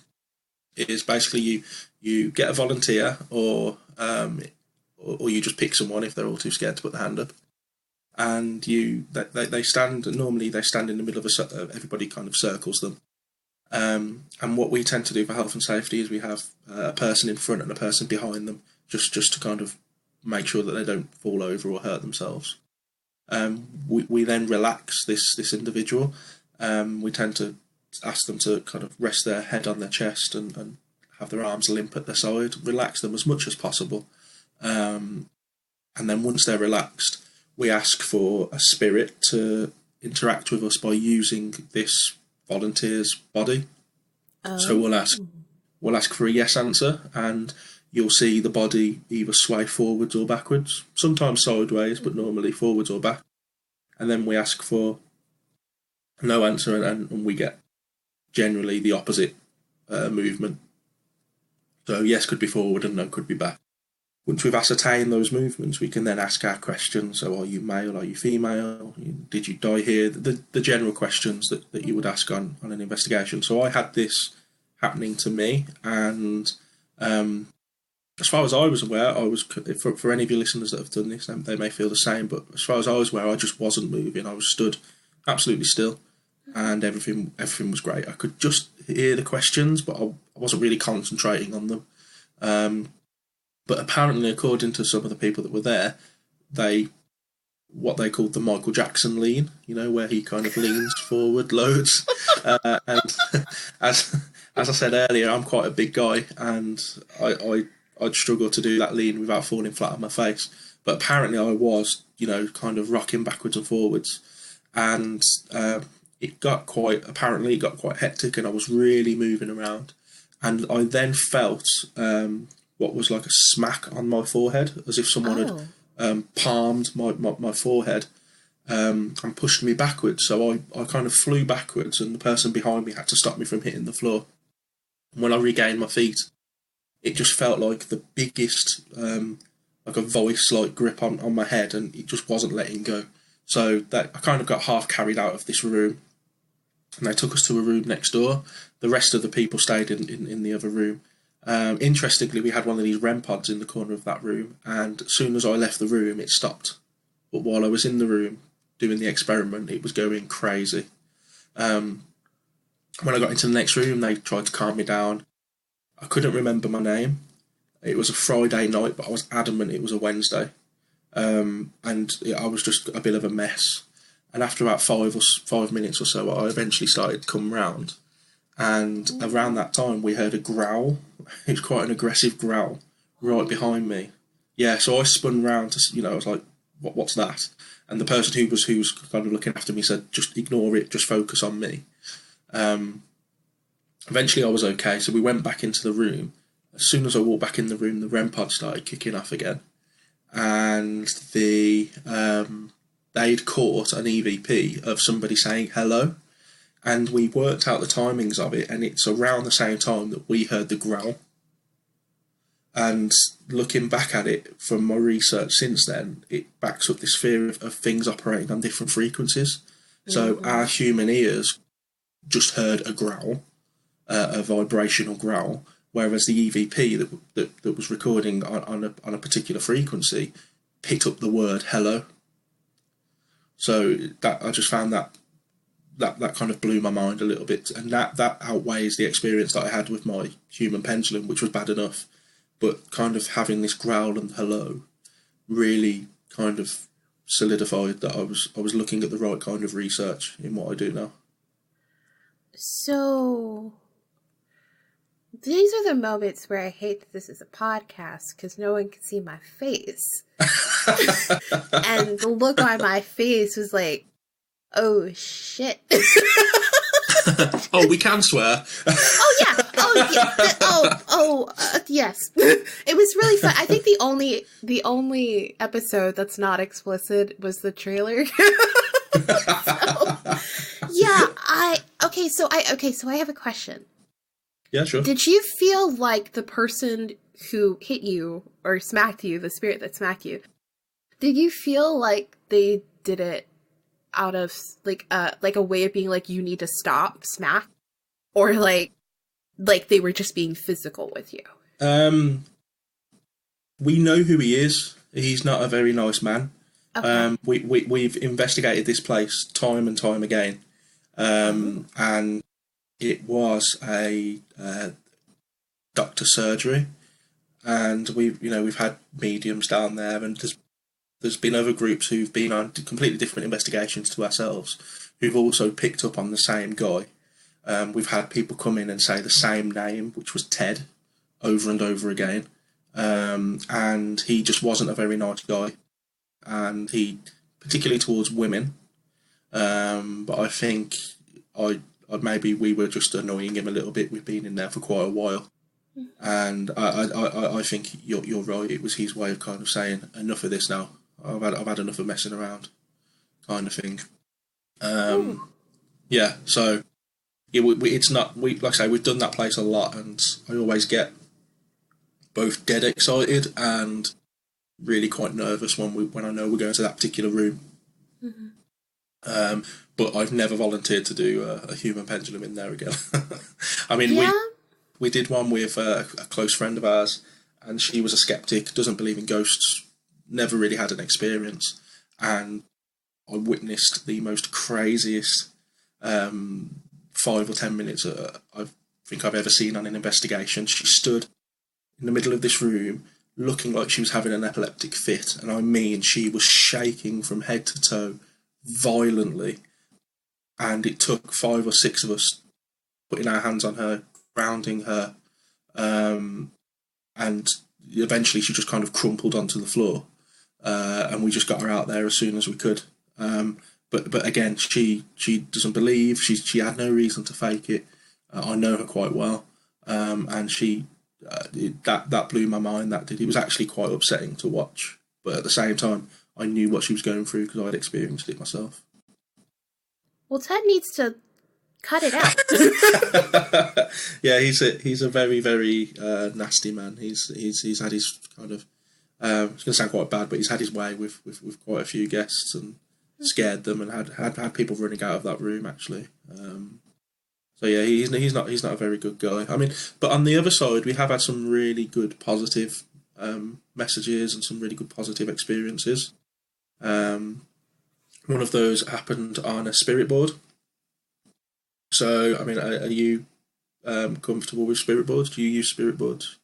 is basically you get a volunteer, or you just pick someone if they're all too scared to put their hand up, and they stand. Normally they stand in the middle of everybody kind of circles them. And what we tend to do for health and safety is we have a person in front and a person behind them, just to kind of make sure that they don't fall over or hurt themselves. We then relax this individual. We tend to ask them to kind of rest their head on their chest and have their arms limp at their side, relax them as much as possible. And then once they're relaxed, we ask for a spirit to interact with us by using this volunteer's body. So we'll ask for a yes answer, and you'll see the body either sway forwards or backwards, sometimes sideways, but normally forwards or back. And then we ask for no answer, and we get generally the opposite movement. So yes could be forward and no could be back. Once we've ascertained those movements, we can then ask our questions. So are you male, are you female, did you die here? The general questions that you would ask on an investigation. So I had this happening to me, and as far as I was aware, I was, for any of your listeners that have done this, they may feel the same, but as far as I was aware, I just wasn't moving. I was stood absolutely still, and everything was great. I could just hear the questions, but I wasn't really concentrating on them. But apparently, according to some of the people that were there, what they called the Michael Jackson lean, you know, where he kind of leans forward loads. And as I said earlier, I'm quite a big guy, and I'd struggle to do that lean without falling flat on my face. But apparently I was, you know, kind of rocking backwards and forwards. And it got quite hectic, and I was really moving around. And I then felt what was like a smack on my forehead, as if someone had palmed my forehead and pushed me backwards. So I kind of flew backwards, and the person behind me had to stop me from hitting the floor. And when I regained my feet, it just felt like the biggest, like a voice-like grip on my head, and it just wasn't letting go. So that I kind of got half carried out of this room, and they took us to a room next door. The rest of the people stayed in the other room. Interestingly, we had one of these REM pods in the corner of that room, and as soon as I left the room, it stopped. But while I was in the room doing the experiment, it was going crazy. When I got into the next room, they tried to calm me down. I couldn't remember my name. It was a Friday night, but I was adamant it was a Wednesday. And I was just a bit of a mess. And after about 5 minutes or so, I eventually started to come round. And around that time, we heard a growl. It was quite an aggressive growl right behind me. Yeah, so I spun round to, I was like, what's that? And the person who was kind of looking after me said, just ignore it, just focus on me. Eventually I was okay, so we went back into the room. As soon as I walked back in the room, the REM pod started kicking off again. And they'd caught an EVP of somebody saying hello. And we worked out the timings of it, and it's around the same time that we heard the growl. And looking back at it from my research since then, it backs up this fear of things operating on different frequencies. So our human ears just heard a growl, a vibrational growl, whereas the EVP that was recording on a particular frequency picked up the word hello. So that I just found that kind of blew my mind a little bit, and that outweighs the experience that I had with my human pendulum, which was bad enough. But kind of having this growl and hello really kind of solidified that I was looking at the right kind of research in what I do now. So these are the moments where I hate that this is a podcast because no one can see my face. And the look on my face was like, oh shit. Oh, we can swear. Oh yeah. Yes. It was really fun. I think the only episode that's not explicit was the trailer. So I have a question. Yeah, sure. Did you feel like the person who hit you or smacked you, the spirit that smacked you, did you feel like they did it out of like a way of being like, you need to stop, smack, or like they were just being physical with you? We know who he is. He's not a very nice man. Okay. We've investigated this place time and time again, and it was a doctor surgery, and we've had mediums down there, and there's been other groups who've been on completely different investigations to ourselves who've also picked up on the same guy. We've had people come in and say the same name, which was Ted, over and over again. And he just wasn't a very nice guy. And he, particularly towards women, but I think maybe we were just annoying him a little bit. We've been in there for quite a while. And I think you're right. It was his way of kind of saying, enough of this now. I've had enough of messing around, kind of thing. Yeah. So it's not. Like I say, we've done that place a lot, and I always get both dead excited and really quite nervous when I know we're going to that particular room. But I've never volunteered to do a human pendulum in there again. I mean, we did one with a close friend of ours, and she was a skeptic, doesn't believe in ghosts, never really had an experience, and I witnessed the most craziest 5 or 10 minutes I think I've ever seen on an investigation. She stood in the middle of this room looking like she was having an epileptic fit, and I mean she was shaking from head to toe violently, and it took 5 or 6 of us putting our hands on her, grounding her, and eventually she just kind of crumpled onto the floor, and we just got her out there as soon as we could. But again, she doesn't believe. She had no reason to fake it. I know her quite well, and she that blew my mind. It was actually quite upsetting to watch, but at the same time, I knew what she was going through because I'd experienced it myself. Well, Ted needs to Cut it out. Yeah, he's a very, very nasty man. He's had his kind of it's going to sound quite bad, but he's had his way with quite a few guests and scared them and had people running out of that room actually. So yeah, he's not a very good guy. I mean, but on the other side, we have had some really good positive messages and some really good positive experiences. One of those happened on a spirit board. So, I mean, are you comfortable with spirit boards? Do you use spirit boards?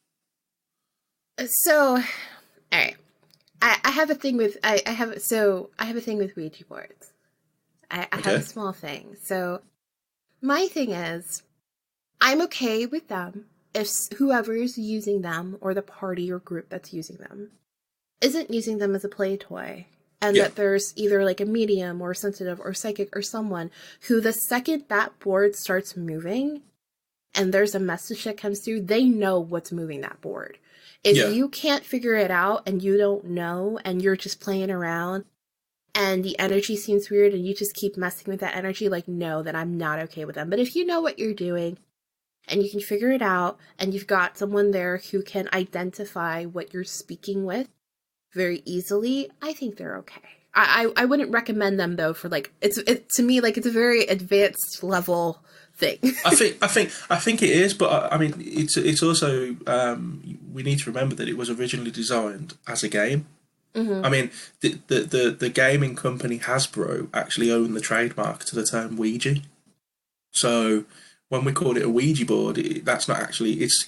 So, all right. I have a thing with I have a thing with Ouija boards. I have a small thing. So my thing is, I'm okay with them if whoever's using them or the party or group that's using them isn't using them as a play toy. And that there's either like a medium or sensitive or psychic or someone who the second that board starts moving and there's a message that comes through, they know what's moving that board. If you can't figure it out and you don't know and you're just playing around and the energy seems weird and you just keep messing with that energy, like, no, then I'm not okay with them. But if you know what you're doing and you can figure it out and you've got someone there who can identify what you're speaking with very easily, I think they're okay. I wouldn't recommend them though for like to me like it's a very advanced level thing. I think it is, but I mean it's also we need to remember that it was originally designed as a game. Mm-hmm. I mean the gaming company Hasbro actually owned the trademark to the term Ouija. So when we call it a Ouija board, that's not actually its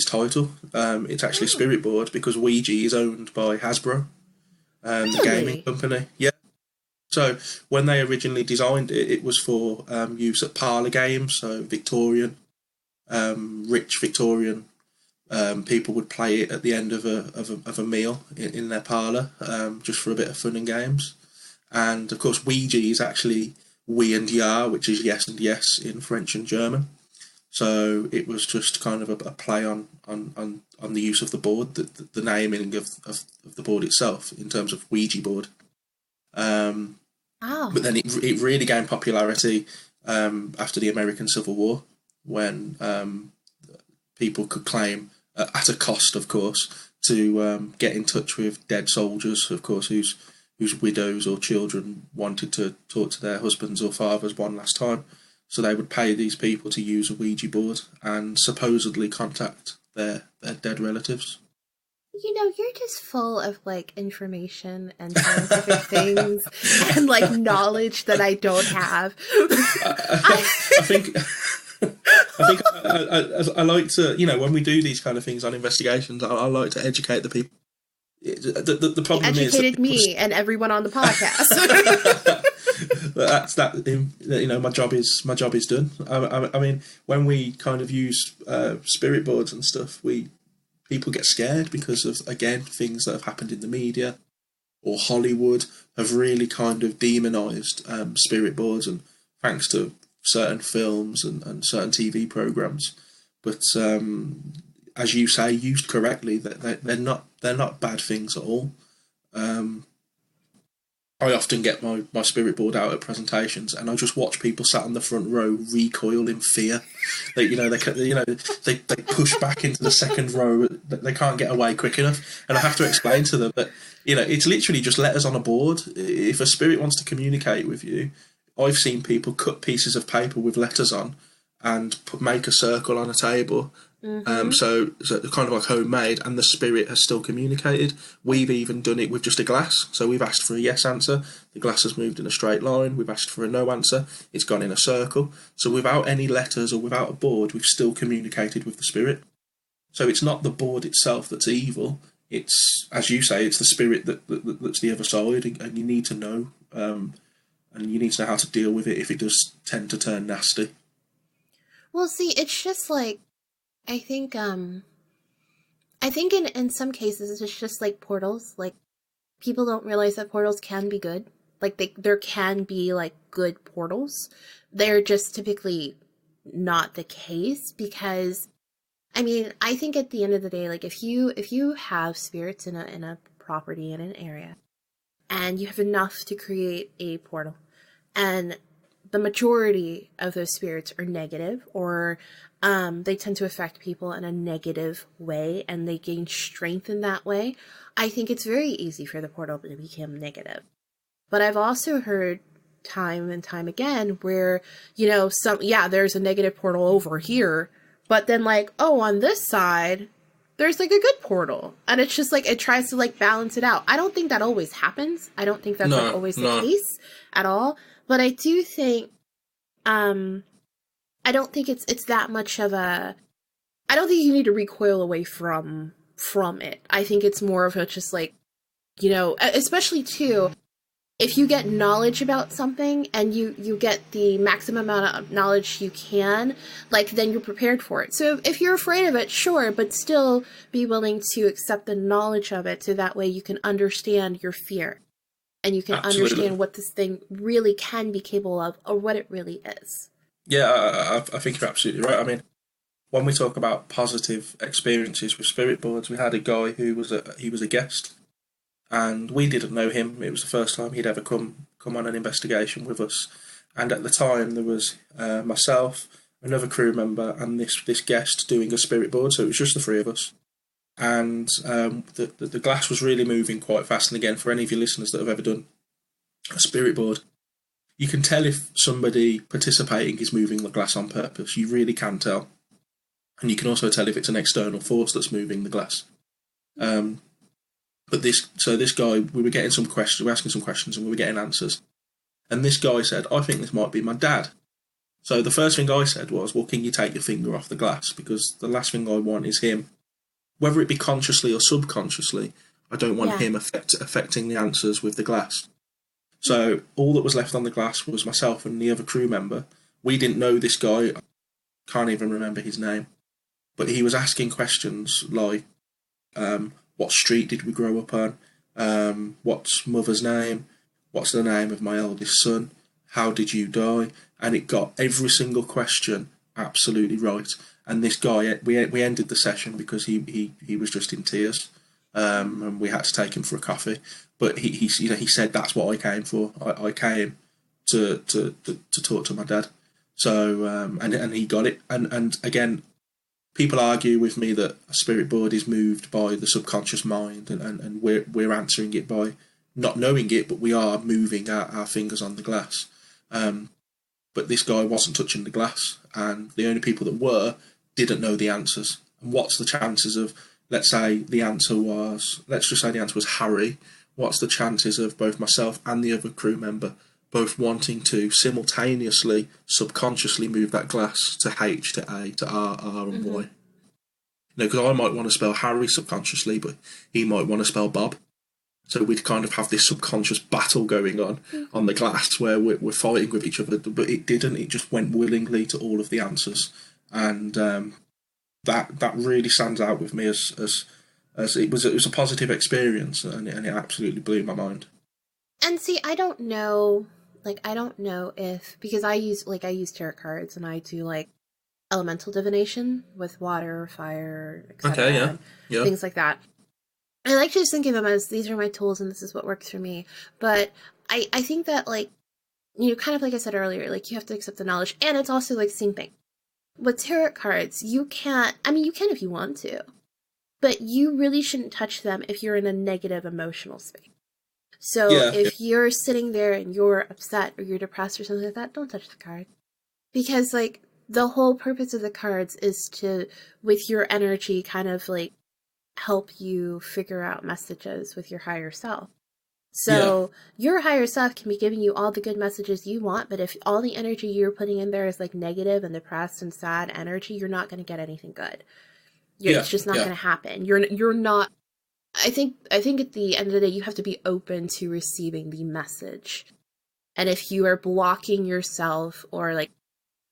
title. It's actually a spirit board because Ouija is owned by Hasbro, the gaming company. Yeah. So when they originally designed it, it was for use at parlour games. So Victorian, rich Victorian people would play it at the end of a meal in their parlour, just for a bit of fun and games. And of course, Ouija is actually oui and ja, which is yes and yes in French and German. So it was just kind of a play on the use of the board, the naming of the board itself in terms of Ouija board. But then it really gained popularity after the American Civil War, when people could claim, at a cost of course, to get in touch with dead soldiers, of course, whose widows or children wanted to talk to their husbands or fathers one last time. So they would pay these people to use a Ouija board and supposedly contact their dead relatives. You know, you're just full of like information and scientific things and like knowledge that I don't have. I think I like to, you know, when we do these kind of things on investigations, I like to educate the people. The problem is educated me and everyone on the podcast. That's that. You know, my job is done. I mean, when we kind of use spirit boards and stuff, people get scared because of, again, things that have happened in the media or Hollywood have really kind of demonized spirit boards, and thanks to certain films and certain TV programs. But as you say, used correctly, they're not bad things at all. I often get my spirit board out at presentations, and I just watch people sat on the front row recoil in fear. They push back into the second row. They can't get away quick enough, and I have to explain to them that, you know, it's literally just letters on a board. If a spirit wants to communicate with you, I've seen people cut pieces of paper with letters on and make a circle on a table. Mm-hmm. So kind of like homemade, and the spirit has still communicated. We've even done it with just a glass. So we've asked for a yes answer. The glass has moved in a straight line. We've asked for a no answer. It's gone in a circle. So without any letters or without a board, we've still communicated with the spirit. So it's not the board itself that's evil. It's, as you say, it's the spirit that's the other side, and you need to know, and you need to know how to deal with it if it does tend to turn nasty. Well, see, it's just like, I think in some cases it's just like portals. Like, people don't realize that portals can be good. Like, there can be like good portals. They're just typically not the case, because, I mean, I think at the end of the day, like, if you have spirits in a property, in an area, and you have enough to create a portal, and the majority of those spirits are negative, or they tend to affect people in a negative way, and they gain strength in that way, I think it's very easy for the portal to become negative. But I've also heard time and time again where, there's a negative portal over here, but then like, oh, on this side, there's like a good portal. And it's just like, it tries to like balance it out. I don't think that always happens. I don't think that's like always the case at all. But I do think, I don't think it's that much of a, I don't think you need to recoil away from it. I think it's more of a just like, especially too, if you get knowledge about something and you get the maximum amount of knowledge you can, like, then you're prepared for it. So if you're afraid of it, sure, but still be willing to accept the knowledge of it so that way you can understand your fear and you can understand what this thing really can be capable of or what it really is. Yeah, I think you're absolutely right. I mean, when we talk about positive experiences with spirit boards, we had a guy who was a guest. And we didn't know him. It was the first time he'd ever come on an investigation with us. And at the time, there was myself, another crew member, and this guest doing a spirit board. So it was just the three of us. And the glass was really moving quite fast. And again, for any of your listeners that have ever done a spirit board, you can tell if somebody participating is moving the glass on purpose. You really can tell. And you can also tell if it's an external force that's moving the glass. But this guy, we were getting some questions, we were asking some questions and we were getting answers. And this guy said, I think this might be my dad. So the first thing I said was, well, can you take your finger off the glass? Because the last thing I want is him, whether it be consciously or subconsciously, I don't want him affecting the answers with the glass. So all that was left on the glass was myself and the other crew member. We didn't know this guy, I can't even remember his name. But he was asking questions like, what street did we grow up on? What's mother's name? What's the name of my eldest son? How did you die? And it got every single question absolutely right. And this guy, we ended the session because he was just in tears, and we had to take him for a coffee. But he said that's what I came for. I came to talk to my dad. So and he got it. And again, people argue with me that a spirit board is moved by the subconscious mind, and we're answering it by not knowing it, but we are moving our fingers on the glass. But this guy wasn't touching the glass, and the only people that were didn't know the answers. And what's the chances of, let's just say the answer was Harry, what's the chances of both myself and the other crew member both wanting to simultaneously, subconsciously move that glass to H, to A, to R, and Y? Because I might want to spell Harry subconsciously, but he might want to spell Bob. So we'd kind of have this subconscious battle going on the glass where we're fighting with each other. But it didn't. It just went willingly to all of the answers. And that really stands out with me as it was a positive experience, and it absolutely blew my mind. And see, I don't know if, because I use tarot cards and I do like elemental divination with water, fire, etc. Okay, yeah. Things like that. I like to just think of them as, these are my tools and this is what works for me. But I think that, like, kind of like I said earlier, like, you have to accept the knowledge. And it's also like the same thing. With tarot cards, you can if you want to. But you really shouldn't touch them if you're in a negative emotional state. So if you're sitting there and you're upset or you're depressed or something like that, don't touch the card. Because, like, the whole purpose of the cards is to, with your energy, kind of, like, help you figure out messages with your higher self. So your higher self can be giving you all the good messages you want, but if all the energy you're putting in there is, like, negative and depressed and sad energy, you're not going to get anything good. It's just not going to happen. You're not. I think at the end of the day, you have to be open to receiving the message. And if you are blocking yourself, or, like,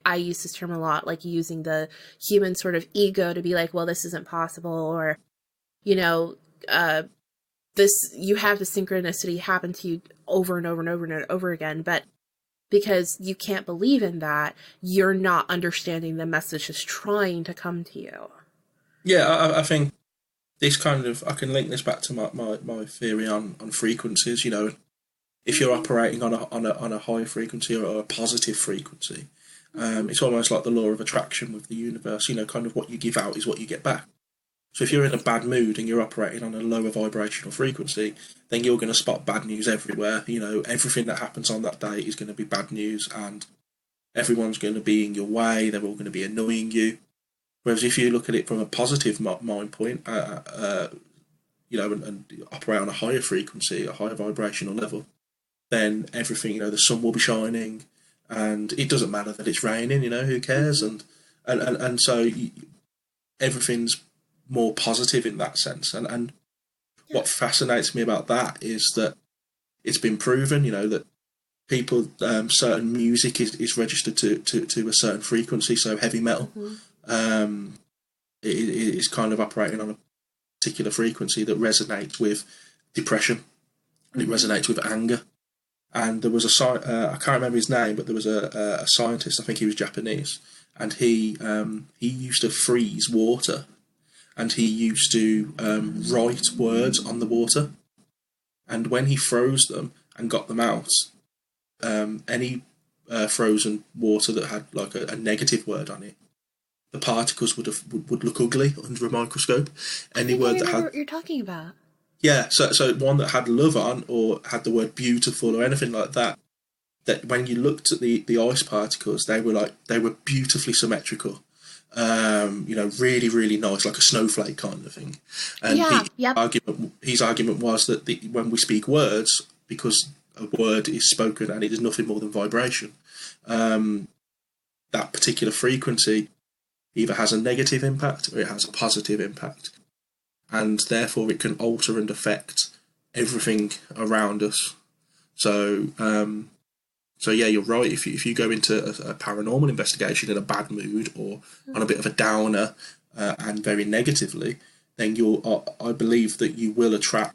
I use this term a lot, like using the human sort of ego to be like, well, this isn't possible, or, you have the synchronicity happen to you over and over and over and over again, but because you can't believe in that, you're not understanding the message is trying to come to you. Yeah, I think this kind of, I can link this back to my theory on frequencies. if you're operating on a higher frequency or a positive frequency, it's almost like the law of attraction with the universe. Kind of what you give out is what you get back. So if you're in a bad mood and you're operating on a lower vibrational frequency, then you're going to spot bad news everywhere. Everything that happens on that day is going to be bad news, and everyone's going to be in your way. They're all going to be annoying you. Whereas if you look at it from a positive mind point, and operate on a higher frequency, a higher vibrational level, then everything, the sun will be shining, and it doesn't matter that it's raining. Who cares? And so everything's more positive in that sense. And what fascinates me about that is that it's been proven, that people, certain music is registered to a certain frequency. So heavy metal, is kind of operating on a particular frequency that resonates with depression, and it resonates with anger. And there was I can't remember his name, but there was a scientist, I think he was Japanese, and he used to freeze water, and he used to write words on the water. And when he froze them and got them out, any frozen water that had like a negative word on it, the particles would look ugly under a microscope. Any word that had what you're talking about. Yeah, so one that had love on or had the word beautiful or anything like that, that when you looked at the ice particles, they were beautifully symmetrical. Really, really nice, like a snowflake kind of thing. And his argument was that when we speak words, because a word is spoken and it is nothing more than vibration, that particular frequency either has a negative impact or it has a positive impact. And therefore it can alter and affect everything around us. So yeah, you're right. If you go into a paranormal investigation in a bad mood or on a bit of a downer and very negatively, then I believe that you will attract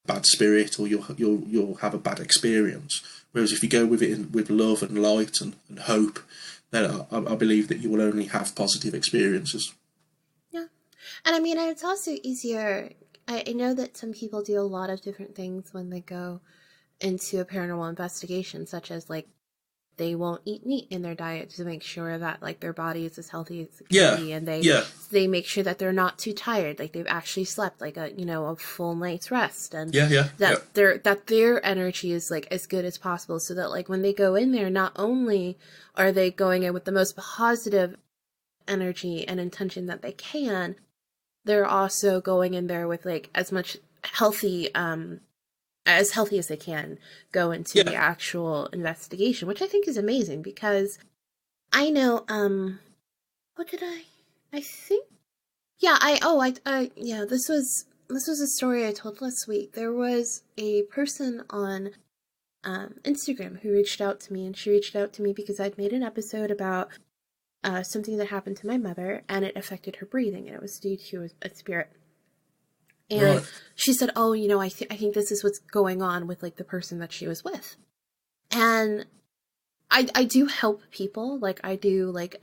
bad spirit, or you'll have a bad experience. Whereas if you go with it with love and light and hope, then I believe that you will only have positive experiences. Yeah, and I mean, it's also easier. I know that some people do a lot of different things when they go into a paranormal investigation, such as like they won't eat meat in their diet to make sure that like their body is as healthy as it can be, and they make sure that they're not too tired, like they've actually slept like a full night's rest, and that their energy is like as good as possible, so that like when they go in there, not only are they going in with the most positive energy and intention that they can, they're also going in there with like as much as healthy as they can go into the actual investigation, which I think is amazing, because I know, this was a story I told last week. There was a person on Instagram who reached out to me, and she reached out to me because I'd made an episode about something that happened to my mother, and it affected her breathing, and it was due to a spirit. And she said, "Oh, I think this is what's going on with like the person that she was with." And I do help people, like I do, like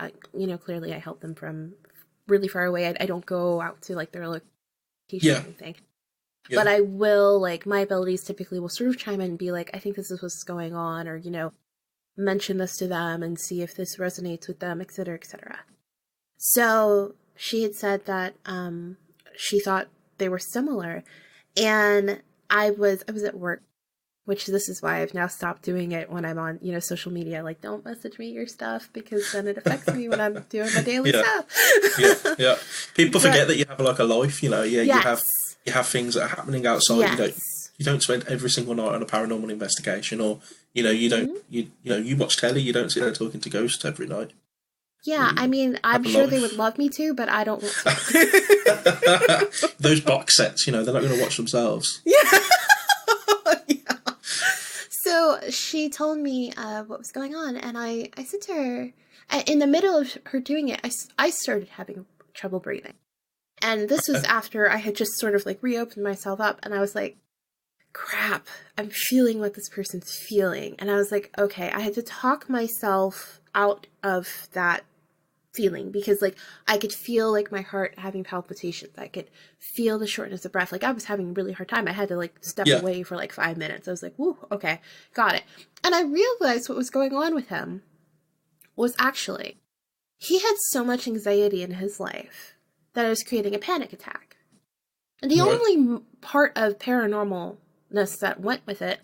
clearly I help them from really far away. I don't go out to like their location or anything. Yeah. But I will, like, my abilities typically will sort of chime in and be like, I think this is what's going on, or mention this to them and see if this resonates with them, etc., etc. So she had said that she thought they were similar, and I was at work, which this is why I've now stopped doing it when I'm on social media. Like, don't message me your stuff, because then it affects me when I'm doing my daily stuff. Yeah. People forget that you have like a life. You have things that are happening outside. Yes. You don't spend every single night on a paranormal investigation, or you don't you watch telly. You don't sit there talking to ghosts every night. Yeah, I mean, I'm sure they would love me to, but I don't want to. Those box sets, they're not going to watch themselves. Yeah. So she told me what was going on, and I said to her, in the middle of her doing it, I started having trouble breathing. And this was after I had just sort of like reopened myself up, and I was like, crap, I'm feeling what this person's feeling. And I was like, okay, I had to talk myself out of that feeling, because like I could feel like my heart having palpitations. I could feel the shortness of breath. Like I was having a really hard time. I had to like step away for like 5 minutes. I was like, whoo, okay, got it. And I realized what was going on with him was actually he had so much anxiety in his life that it was creating a panic attack. And the only part of paranormalness that went with it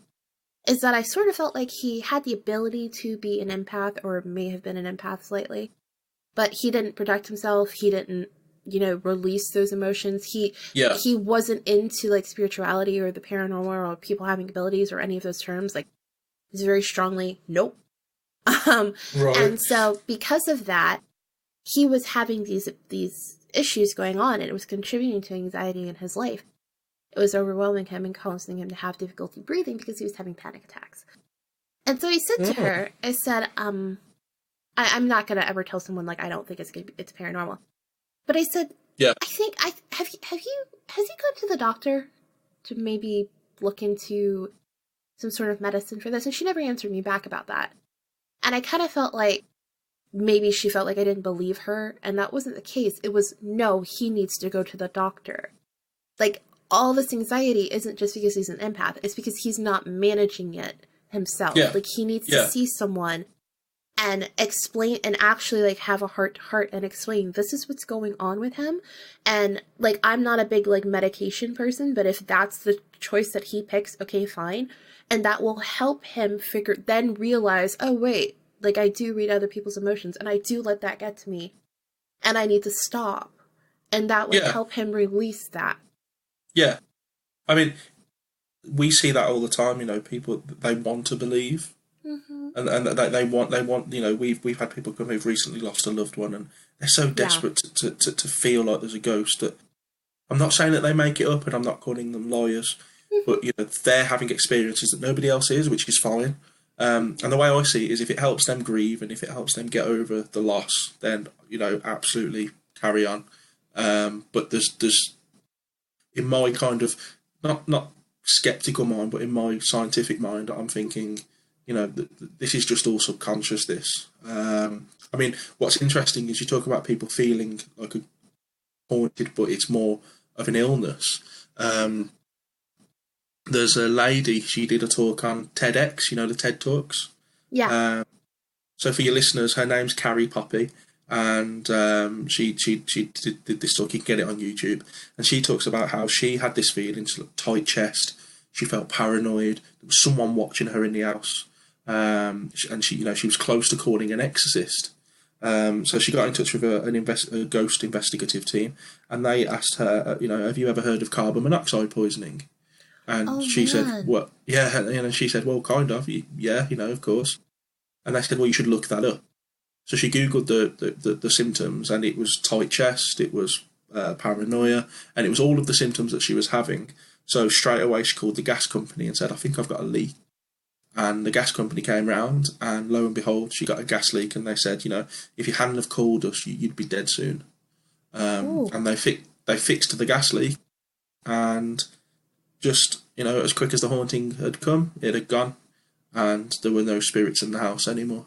is that I sort of felt like he had the ability to be an empath, or may have been an empath slightly, but he didn't protect himself. He didn't, release those emotions. He wasn't into like spirituality or the paranormal or people having abilities or any of those terms. Like, he's very strongly, nope. And so because of that, he was having these issues going on, and it was contributing to anxiety in his life. It was overwhelming him and causing him to have difficulty breathing because he was having panic attacks. And so he said to her, I said, I'm not going to ever tell someone like I don't think it's paranormal. But I said, has he gone to the doctor to maybe look into some sort of medicine for this? And she never answered me back about that. And I kind of felt like maybe she felt like I didn't believe her, and that wasn't the case. It was, no, he needs to go to the doctor. Like, all this anxiety isn't just because he's an empath. It's because he's not managing it himself. Yeah. Like, he needs to see someone and explain, and actually, like, have a heart-to-heart and explain, this is what's going on with him. And, like, I'm not a big, like, medication person, but if that's the choice that he picks, okay, fine. And that will help him then realize, oh, wait, like, I do read other people's emotions, and I do let that get to me, and I need to stop. And that would help him release that. Yeah. I mean, we see that all the time, people, they want to believe. Mm-hmm. And they want, we've had people come who've recently lost a loved one, and they're so desperate to feel like there's a ghost that, I'm not saying that they make it up, and I'm not calling them lawyers, but, they're having experiences that nobody else is, which is fine. And the way I see it is, if it helps them grieve and if it helps them get over the loss, then, absolutely carry on. But there's in my kind of, not skeptical mind, but in my scientific mind, I'm thinking, this is just all subconscious, this. I mean, what's interesting is you talk about people feeling like a haunted, but it's more of an illness. There's a lady, she did a talk on TEDx, the TED Talks. Yeah. So for your listeners, her name's Carrie Poppy, and she did this talk. You can get it on YouTube, and she talks about how she had this feeling, tight chest. She felt paranoid. There was someone watching her in the house, and she was close to calling an exorcist. So she got in touch with a ghost investigative team, and they asked her, have you ever heard of carbon monoxide poisoning? And she said, well, yeah, and she said, well, kind of, yeah, of course. And they said, well, you should look that up. So she Googled the symptoms, and it was tight chest, it was paranoia, and it was all of the symptoms that she was having. So straight away she called the gas company and said, I think I've got a leak. And the gas company came round, and lo and behold, she got a gas leak, and they said, if you hadn't have called us, you'd be dead soon. And they fixed the gas leak, and just, as quick as the haunting had come, it had gone, and there were no spirits in the house anymore.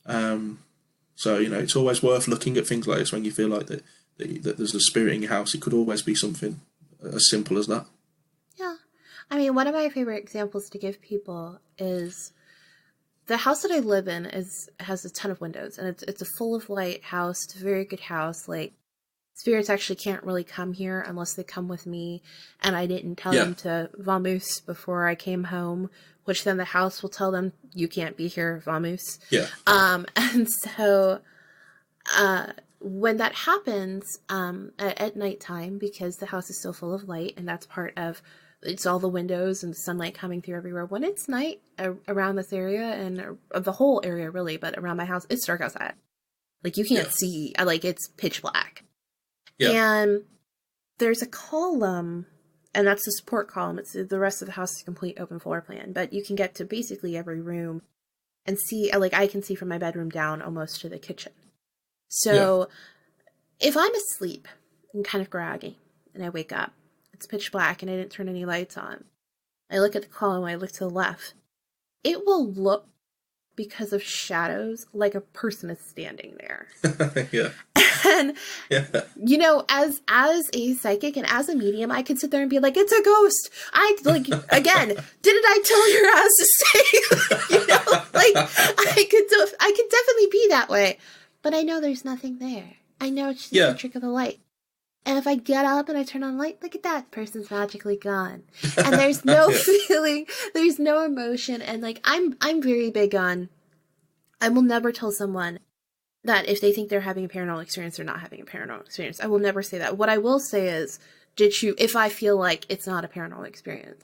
So, it's always worth looking at things like this when you feel like that there's a spirit in your house. It could always be something as simple as that. Yeah. I mean, one of my favorite examples to give people is the house that I live in has a ton of windows, and it's a full of light house. It's a very good house. Like, spirits actually can't really come here unless they come with me, and I didn't tell them to vamoose before I came home, which then the house will tell them, you can't be here, vamoose. Yeah. And so when that happens at nighttime, because the house is so full of light, and that's part of, it's all the windows and sunlight coming through everywhere. When it's night around this area, and the whole area really, but around my house, it's dark outside. Like, you can't see, like, it's pitch black. Yeah. And there's a column, and that's the support column. It's the rest of the house is a complete open floor plan, but you can get to basically every room and see, like, I can see from my bedroom down almost to the kitchen. So if I'm asleep and kind of groggy and I wake up, it's pitch black and I didn't turn any lights on, I look at the column, I look to the left, it will look because of shadows, like a person is standing there. Yeah. And, Yeah. you know, as a psychic and as a medium, I could sit there and be like, it's a ghost. Again, didn't I tell your ass to stay? You know, like, I could definitely be that way. But I know there's nothing there. I know it's just the trick of the light. And if I get up and I turn on the light, look at that, person's magically gone. And there's no feeling, there's no emotion. And like, I'm very big on, I will never tell someone that if they think they're having a paranormal experience, they're not having a paranormal experience. I will never say that. What I will say is, if I feel like it's not a paranormal experience,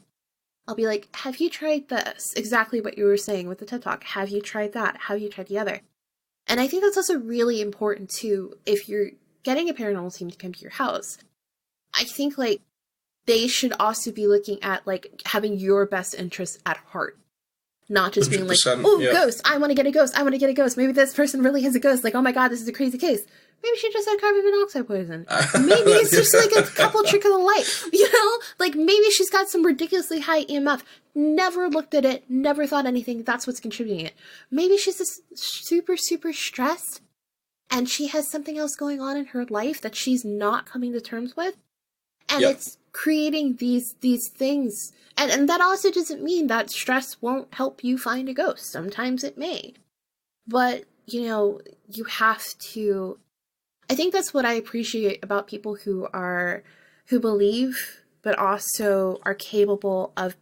I'll be like, have you tried this? Exactly what you were saying with the TED Talk. Have you tried that? Have you tried the other? And I think that's also really important too, if you're getting a paranormal team to come to your house. I think like they should also be looking at like having your best interests at heart. Not just being like, oh, ghost, I want to get a ghost, I want to get a ghost. Maybe this person really has a ghost. Like, oh my God, this is a crazy case. Maybe she just had carbon monoxide poison. Maybe it's just like a couple trick of the light. You know? Like maybe she's got some ridiculously high EMF. Never looked at it, never thought anything. That's what's contributing it. Maybe she's just super, super stressed and she has something else going on in her life that she's not coming to terms with. And it's creating these things. And that also doesn't mean that stress won't help you find a ghost. Sometimes it may. But, you know, you have to... I think that's what I appreciate about people who believe, but also are capable of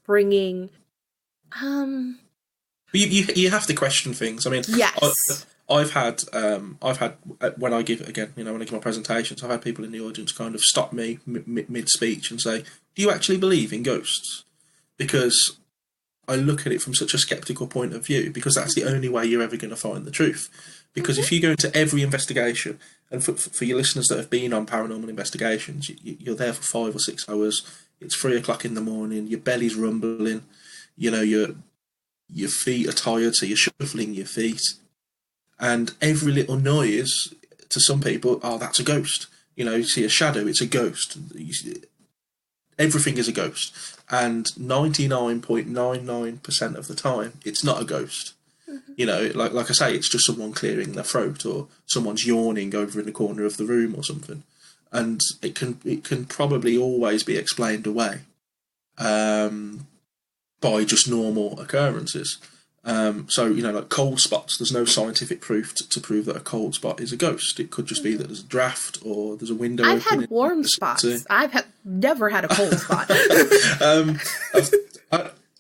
bringing... You have to question things. I mean, yes. I've had when I give my presentations, I've had people in the audience kind of stop me mid speech and say, "Do you actually believe in ghosts?" Because I look at it from such a skeptical point of view, because that's the only way you're ever going to find the truth. Because if you go into every investigation, and for your listeners that have been on paranormal investigations, you're there for 5 or 6 hours. It's 3 o'clock in the morning. Your belly's rumbling. You know, your feet are tired, so you're shuffling your feet. And every little noise, to some people, oh, that's a ghost. You know, you see a shadow, it's a ghost. Everything is a ghost. And 99.99% of the time, it's not a ghost. Mm-hmm. You know, like I say, it's just someone clearing their throat, or someone's yawning over in the corner of the room or something. And it can probably always be explained away by just normal occurrences. So, you know, like cold spots, there's no scientific proof to prove that a cold spot is a ghost. It could just be that there's a draft or there's a window. I've had warm spots. I've never had a cold spot.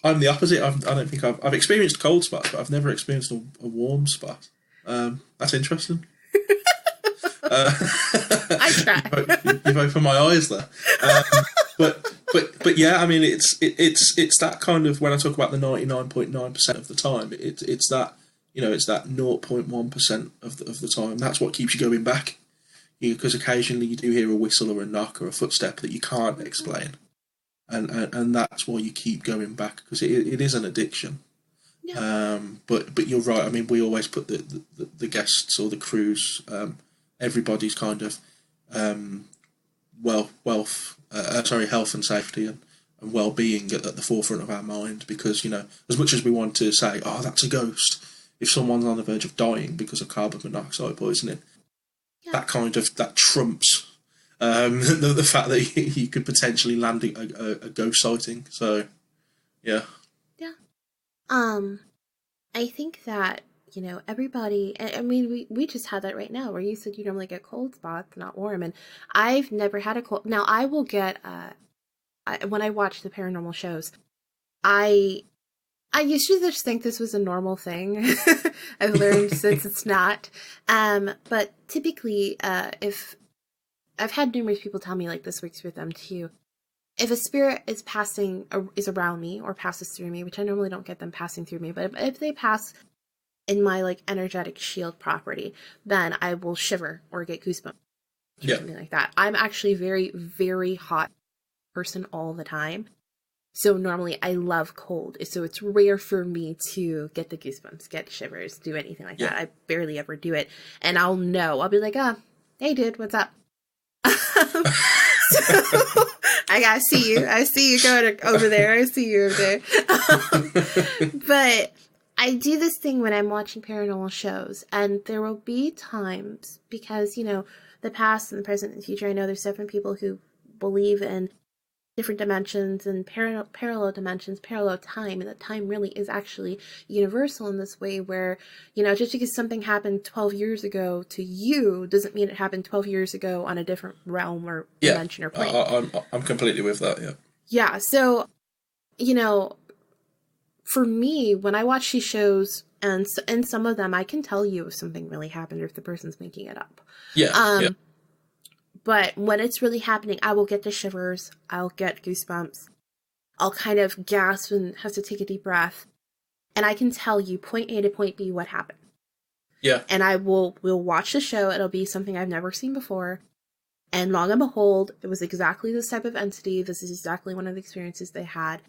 I'm the opposite. I don't think I've experienced cold spots, but I've never experienced a warm spot. That's interesting. I try. You've opened my eyes there. But yeah, I mean, it's that kind of, when I talk about the 99.9% of the time, it's that, you know, it's that 0.1% of the time. That's what keeps you going back, because occasionally you do hear a whistle or a knock or a footstep that you can't explain, and that's why you keep going back, because it is an addiction. Yeah. But you're right. I mean, we always put the guests or the crews, everybody's kind of health and safety and well-being at the forefront of our mind, because, you know, as much as we want to say, oh, that's a ghost, if someone's on the verge of dying because of carbon monoxide poisoning, that trumps the fact that you could potentially land a ghost sighting. So yeah. I think that, you know, everybody, I mean, we just had that right now where you said you normally get cold spots, not warm, and I've never had a cold. Now, I will get, when I watch the paranormal shows, I used to just think this was a normal thing. I've learned since it's not. But typically, if I've had numerous people tell me, like, this works with them too. If a spirit is is around me or passes through me, which I normally don't get them passing through me, but if they pass in my, like, energetic shield property, then I will shiver or get goosebumps or something like that. I'm actually a very, very hot person all the time. So normally I love cold. So it's rare for me to get the goosebumps, get shivers, do anything like that. I barely ever do it. And I'll be like, hey dude, what's up? So I see you. I see you going over there. I see you over there. But I do this thing when I'm watching paranormal shows, and there will be times, because, you know, the past and the present and the future, I know there's different people who believe in different dimensions and parallel dimensions, parallel time, and that time really is actually universal in this way where, you know, just because something happened 12 years ago to you doesn't mean it happened 12 years ago on a different realm or dimension or plane. I'm completely with that, yeah. Yeah, so, you know, for me, when I watch these shows, and in some of them, I can tell you if something really happened or if the person's making it up. Yeah. But when it's really happening, I will get the shivers. I'll get goosebumps. I'll kind of gasp and have to take a deep breath. And I can tell you point A to point B what happened. Yeah. And we'll watch the show. It'll be something I've never seen before. And long and behold, it was exactly this type of entity. This is exactly one of the experiences they had.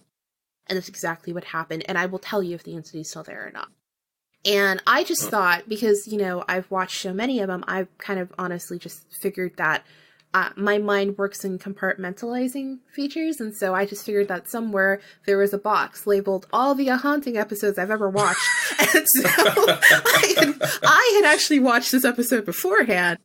And it's exactly what happened. And I will tell you if the entity is still there or not. And I just thought, because, you know, I've watched so many of them, I've kind of honestly just figured that my mind works in compartmentalizing features. And so I just figured that somewhere there was a box labeled all the haunting episodes I've ever watched. And so I had actually watched this episode beforehand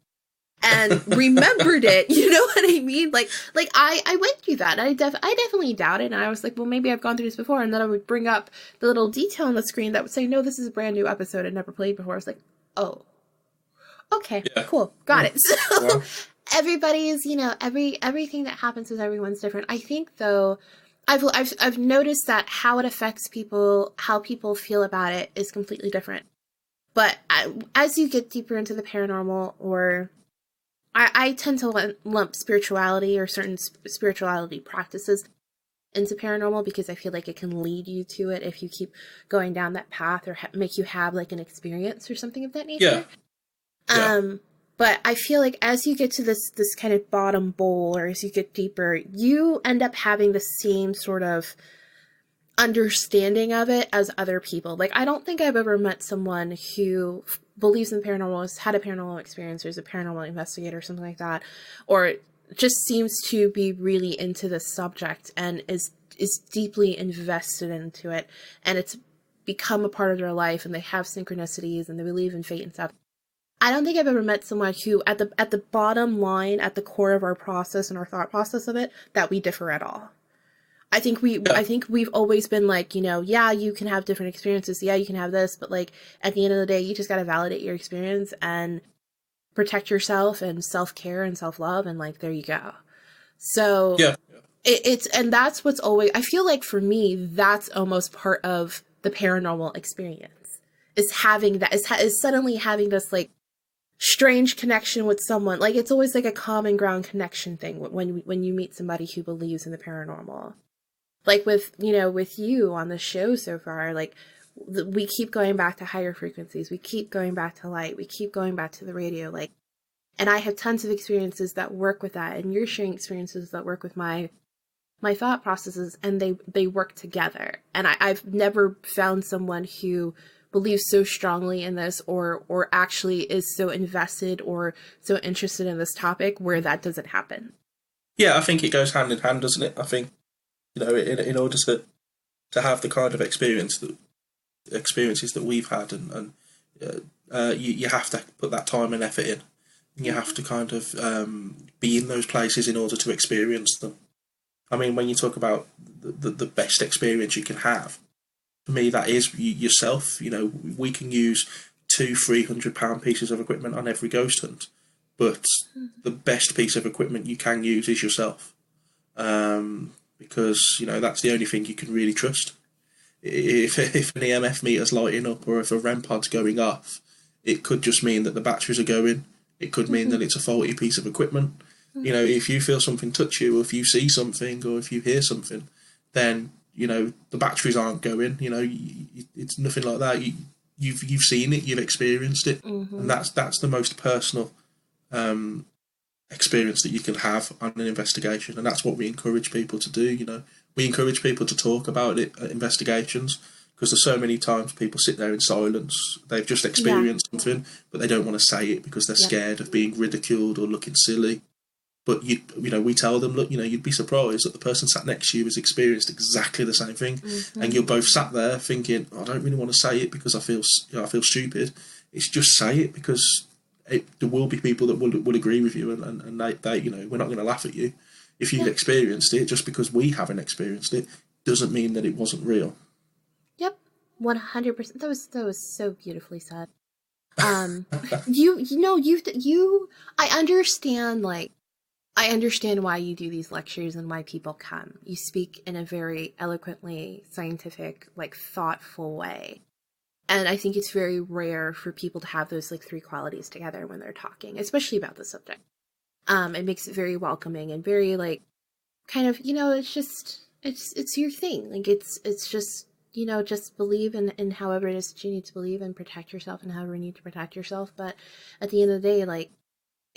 and remembered it. You know what I mean? Like I went through that. I definitely doubted. And I was like, well, maybe I've gone through this before. And then I would bring up the little detail on the screen that would say, no, this is a brand new episode I'd never played before. I was like, oh, okay, cool. Got it. So everybody's, you know, everything that happens with everyone's different. I think though, I've noticed that how it affects people, how people feel about it is completely different. But as you get deeper into the paranormal, or I tend to lump spirituality or certain spirituality practices into paranormal because I feel like it can lead you to it if you keep going down that path or make you have like an experience or something of that nature. Yeah. But I feel like as you get to this kind of bottom bowl, or as you get deeper, you end up having the same sort of understanding of it as other people. Like, I don't think I've ever met someone who believes in paranormal, has had a paranormal experience, or is a paranormal investigator or something like that, or just seems to be really into this subject and is deeply invested into it, and it's become a part of their life, and they have synchronicities and they believe in fate and stuff. I don't think I've ever met someone who, at the bottom line, at the core of our process and our thought process of it, that we differ at all. I think we've always been like, you know, yeah, you can have different experiences. Yeah, you can have this, but like at the end of the day, you just got to validate your experience and protect yourself and self-care and self-love. And like, there you go. So and that's what's always, I feel like for me, that's almost part of the paranormal experience, is having that, is suddenly having this like strange connection with someone. Like, it's always like a common ground connection thing when you meet somebody who believes in the paranormal. Like with you on the show so far, like we keep going back to higher frequencies. We keep going back to light. We keep going back to the radio. Like, and I have tons of experiences that work with that. And you're sharing experiences that work with my thought processes, and they work together. And I've never found someone who believes so strongly in this or actually is so invested or so interested in this topic where that doesn't happen. Yeah, I think it goes hand in hand, doesn't it? I think, you know, in order to have the kind of experiences that we've had, and you have to put that time and effort in. And you have to kind of be in those places in order to experience them. I mean, when you talk about the best experience you can have, for me, that is yourself. You know, we can use £200-300 pieces of equipment on every ghost hunt, but the best piece of equipment you can use is yourself, because, you know, that's the only thing you can really trust. If an EMF meter's lighting up, or if a REM pod's going off, it could just mean that the batteries are going. It could mean that it's a faulty piece of equipment. You know, if you feel something touch you, or if you see something, or if you hear something, then, you know, the batteries aren't going. You know, it's nothing like that. You've seen it, you've experienced it, and that's the most personal experience that you can have on an investigation, and that's what we encourage people to do. You know, we encourage people to talk about it at investigations, because there's so many times people sit there in silence. They've just experienced something, but they don't want to say it because they're scared of being ridiculed or looking silly. But we tell them, look, you'd be surprised that the person sat next to you has experienced exactly the same thing, and you're both sat there thinking, I don't really want to say it because I feel stupid. It's just say it because there will be people that will agree with you, and they we're not going to laugh at you if you've experienced it. Just because we haven't experienced it doesn't mean that it wasn't real. Yep, 100%. That was so beautifully said. I understand why you do these lectures and why people come. You speak in a very eloquently scientific, thoughtful way. And I think it's very rare for people to have those three qualities together when they're talking, especially about the subject. It makes it very welcoming and very it's your thing. It's just, just believe in however it is that you need to believe and protect yourself and however you need to protect yourself. But at the end of the day,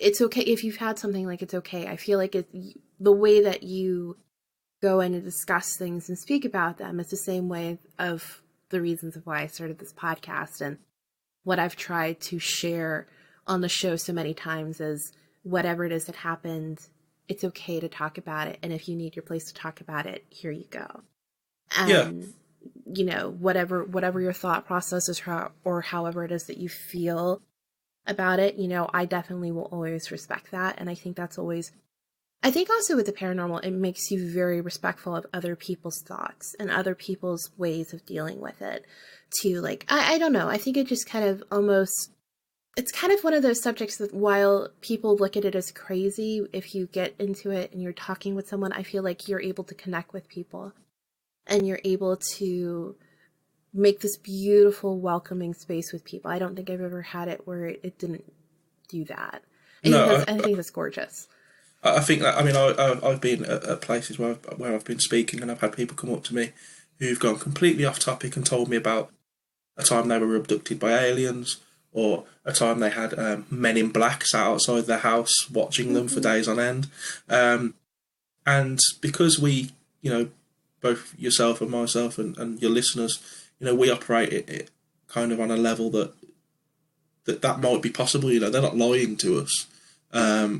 it's okay if you've had something, it's okay. I feel like the way that you go in and discuss things and speak about them is the same way of the reasons of why I started this podcast, and what I've tried to share on the show so many times is whatever it is that happened, it's okay to talk about it. And if you need your place to talk about it, here you go. And, whatever your thought process is or however it is that you feel about it, I definitely will always respect that. And I think I think also with the paranormal, it makes you very respectful of other people's thoughts and other people's ways of dealing with it too. I don't know. I think it just kind of it's kind of one of those subjects that while people look at it as crazy, if you get into it and you're talking with someone, I feel like you're able to connect with people and you're able to make this beautiful, welcoming space with people. I don't think I've ever had it where it didn't do that. I think that's gorgeous. I think that, I've been at places where I've been speaking and I've had people come up to me who've gone completely off topic and told me about a time they were abducted by aliens, or a time they had men in black sat outside their house watching them for days on end. And because we, both yourself and myself and your listeners, we operate it kind of on a level that might be possible. They're not lying to us.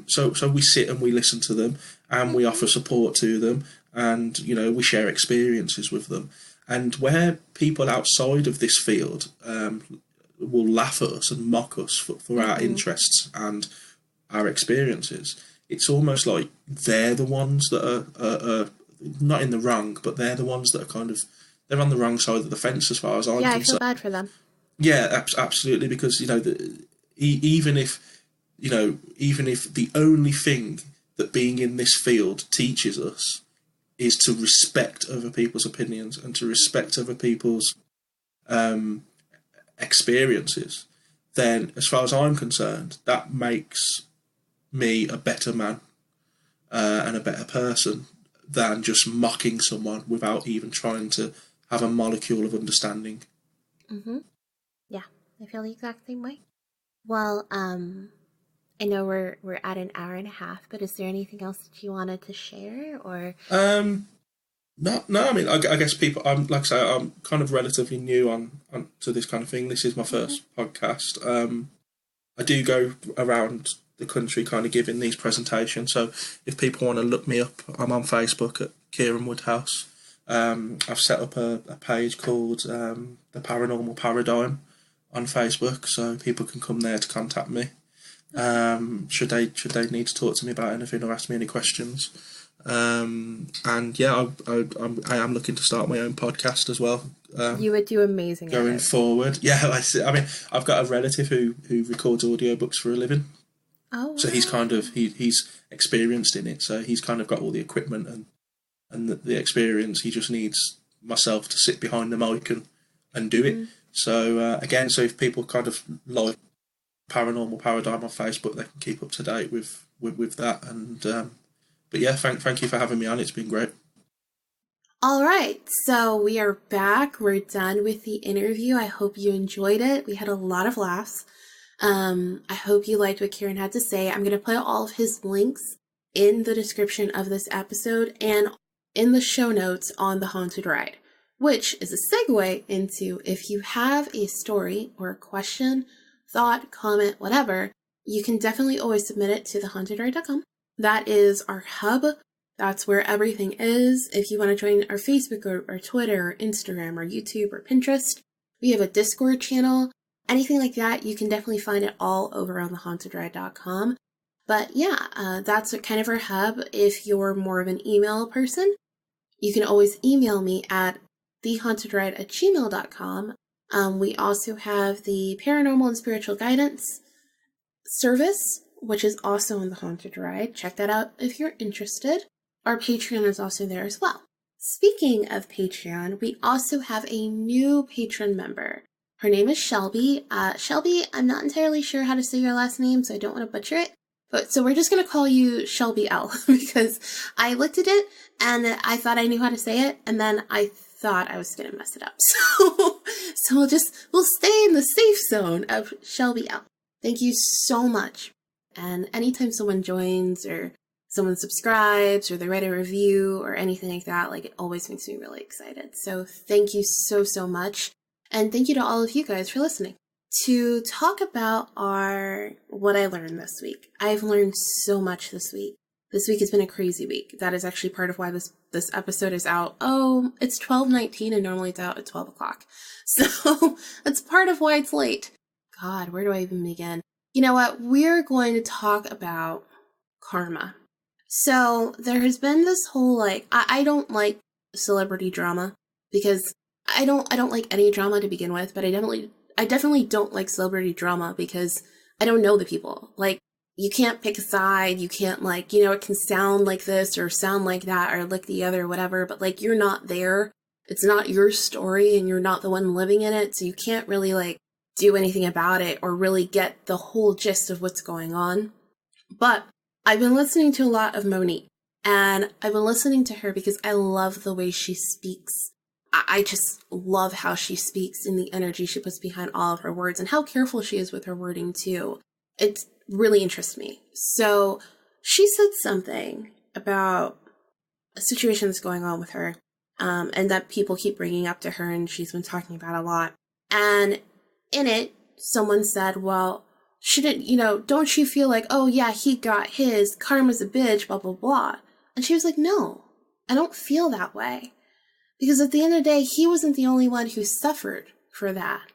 So we sit and we listen to them and we offer support to them, and we share experiences with them. And where people outside of this field will laugh at us and mock us for our interests and our experiences, it's almost like they're the ones that are not in the wrong, but they're the ones that are they're on the wrong side of the fence as far as I'm concerned. Yeah, I feel bad for them. Yeah, absolutely, because even if the only thing that being in this field teaches us is to respect other people's opinions and to respect other people's experiences, then as far as I'm concerned, that makes me a better man and a better person than just mocking someone without even trying to have a molecule of understanding. Yeah, I feel the exact same way. Well, I know we're at an hour and a half, but is there anything else that you wanted to share, or? No. I guess people. I'm kind of relatively new on to this kind of thing. This is my first podcast. I do go around the country, kind of giving these presentations. So if people want to look me up, I'm on Facebook at Kieran Woodhouse. I've set up a page called The Paranormal Paradigm on Facebook, so people can come there to contact me. Should they need to talk to me about anything or ask me any questions. And yeah, I am looking to start my own podcast as well. You would do amazing going forward. Yeah, I've got a relative who records audiobooks for a living. Oh, wow. So he's he's experienced in it. So he's kind of got all the equipment and the experience. He just needs myself to sit behind the mic and do it. So again, so if people kind of like Paranormal Paradigm on Facebook, they can keep up to date with that. And but yeah, thank you for having me on. It's been great. All right, so we are back. We're done with the interview. I hope you enjoyed it. We had a lot of laughs. I hope you liked what Kieran had to say. I'm going to put all of his links in the description of this episode and in the show notes on The Haunted Ride, which is a segue into, if you have a story or a question, thought, comment, whatever, you can definitely always submit it to thehauntedride.com. That is our hub. That's where everything is. If you want to join our Facebook or Twitter or Instagram or YouTube or Pinterest, we have a Discord channel. Anything like that, you can definitely find it all over on thehauntedride.com. But yeah, that's kind of our hub. If you're more of an email person, you can always email me at thehauntedride@gmail.com. We also have the Paranormal and Spiritual Guidance service, which is also on the Haunted Ride. Check that out if you're interested. Our Patreon is also there as well. Speaking of Patreon, we also have a new patron member. Her name is Shelby. Shelby, I'm not entirely sure how to say your last name, so I don't want to butcher it. But so we're just going to call you Shelby L because I looked at it and I thought I knew how to say it, and then I thought I was going to mess it up. So we'll stay in the safe zone of Shelby L. Thank you so much. And anytime someone joins or someone subscribes or they write a review or anything like that, like, it always makes me really excited. So thank you so, so much. And thank you to all of you guys for listening. To talk about what I learned this week. I've learned so much this week. This week has been a crazy week. That is actually part of why this episode is out. Oh, it's 12:19 and normally it's out at 12 o'clock. So that's part of why it's late. God, where do I even begin? You know what? We're going to talk about karma. So there has been this whole, I don't like celebrity drama because I don't like any drama to begin with, but I definitely don't like celebrity drama because I don't know the people. Like, you can't pick a side. You can't, it can sound like this or sound like that or like the other or whatever, but you're not there. It's not your story and you're not the one living in it. So you can't really do anything about it or really get the whole gist of what's going on. But I've been listening to a lot of Monique, and I've been listening to her because I love the way she speaks. I just love how she speaks and the energy she puts behind all of her words and how careful she is with her wording too. It really interests me. So she said something about a situation that's going on with her, and that people keep bringing up to her and she's been talking about a lot. And in it, someone said, well, don't you feel like, oh yeah, he got his, karma's a bitch, blah, blah, blah. And she was like, no, I don't feel that way. Because at the end of the day, he wasn't the only one who suffered for that.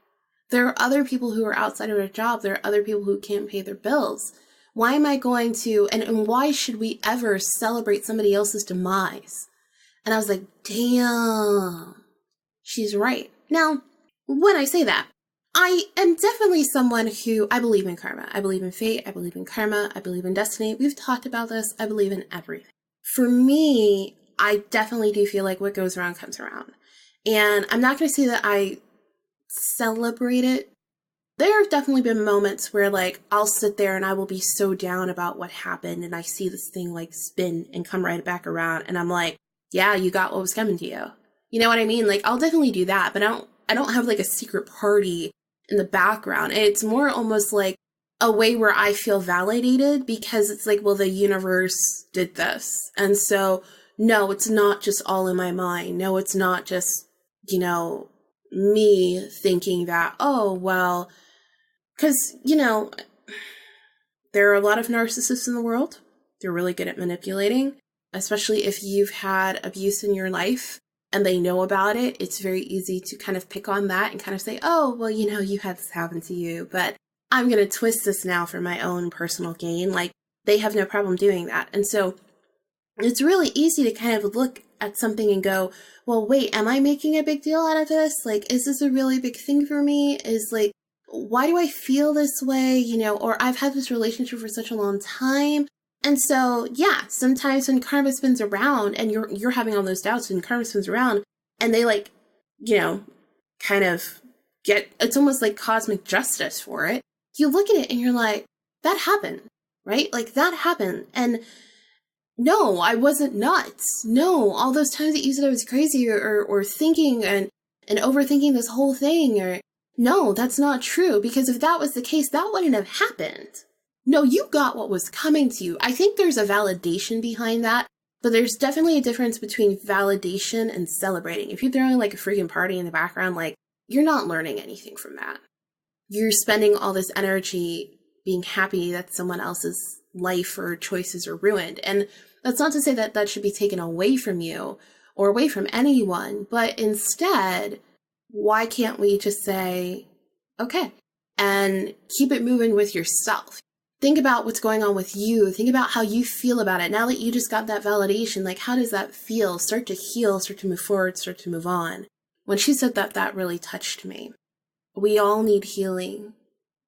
There are other people who are outside of their job. There are other people who can't pay their bills. Why am I going to, and why should we ever celebrate somebody else's demise? And I was like, damn, she's right. Now, when I say that, I am definitely someone who, I believe in karma. I believe in fate. I believe in karma. I believe in destiny. We've talked about this. I believe in everything. For me, I definitely do feel like what goes around comes around. And I'm not going to say that I celebrate it. There have definitely been moments where I'll sit there and I will be so down about what happened and I see this thing spin and come right back around and I'm like, yeah, you got what was coming to you. You know what I mean? I'll definitely do that, but I don't have a secret party in the background. It's more almost like a way where I feel validated because it's well, the universe did this. And so, no, it's not just all in my mind. No, it's not just, me thinking that, oh, well, because, there are a lot of narcissists in the world. They're really good at manipulating, especially if you've had abuse in your life and they know about it. It's very easy to kind of pick on that and kind of say, oh, well, you had this happen to you, but I'm going to twist this now for my own personal gain. They have no problem doing that. And so it's really easy to kind of look at something and go, well, wait, am I making a big deal out of this? Is this a really big thing for me? Why do I feel this way? Or I've had this relationship for such a long time. And so, yeah, sometimes when karma spins around and you're having all those doubts and karma spins around and they kind of get, it's almost like cosmic justice for it. You look at it and you're like, that happened, right? That happened. And no, I wasn't nuts. No, all those times that you said I was crazy or thinking and overthinking this whole thing, no, that's not true. Because if that was the case, that wouldn't have happened. No, you got what was coming to you. I think there's a validation behind that, but there's definitely a difference between validation and celebrating. If you're throwing a freaking party in the background, you're not learning anything from that. You're spending all this energy being happy that someone else is life or choices are ruined. And that's not to say that that should be taken away from you or away from anyone, but instead, why can't we just say, okay, and keep it moving with yourself? Think about what's going on with you. Think about how you feel about it. Now that you just got that validation, like, how does that feel? Start to heal, start to move forward, start to move on. When she said that, that really touched me. We all need healing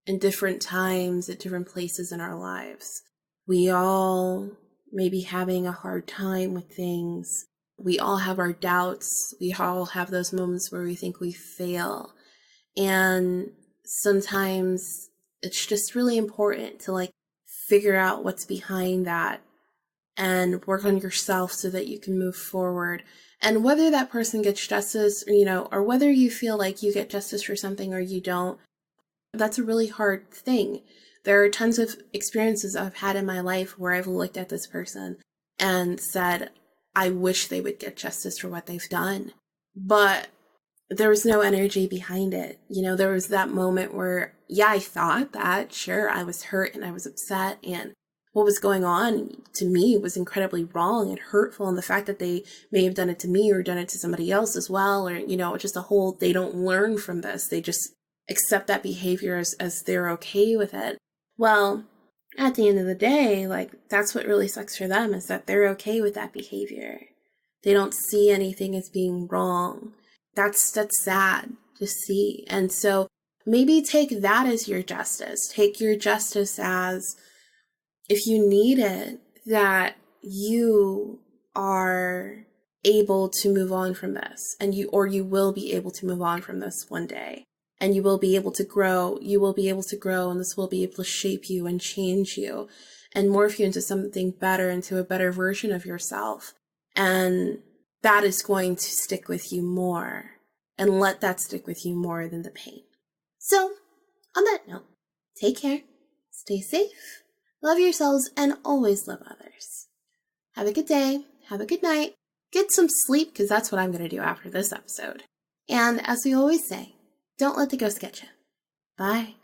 in different times, at different places in our lives. We all may be having a hard time with things. We all have our doubts. We all have those moments where we think we fail. And sometimes it's just really important to like figure out what's behind that and work on yourself so that you can move forward. And whether that person gets justice, or whether you feel like you get justice for something or you don't, that's a really hard thing. There are tons of experiences I've had in my life where I've looked at this person and said, I wish they would get justice for what they've done. But there was no energy behind it. There was that moment where, yeah, I thought that, sure, I was hurt and I was upset, and what was going on to me was incredibly wrong and hurtful. And the fact that they may have done it to me or done it to somebody else as well, or, just a whole, they don't learn from this. They just accept that behavior as they're okay with it. Well, at the end of the day, like, that's what really sucks for them, is that they're okay with that behavior. They don't see anything as being wrong. That's sad to see. And so maybe take that as your justice. Take your justice as, if you need it, that you are able to move on from this, and you will be able to move on from this one day, and you will be able to grow. You will be able to grow, and this will be able to shape you and change you and morph you into something better, into a better version of yourself. And that is going to stick with you more, and let that stick with you more than the pain. So, on that note, take care, stay safe, love yourselves, and always love others. Have a good day, have a good night, get some sleep, because that's what I'm going to do after this episode. And as we always say, don't let the ghost get you. Bye.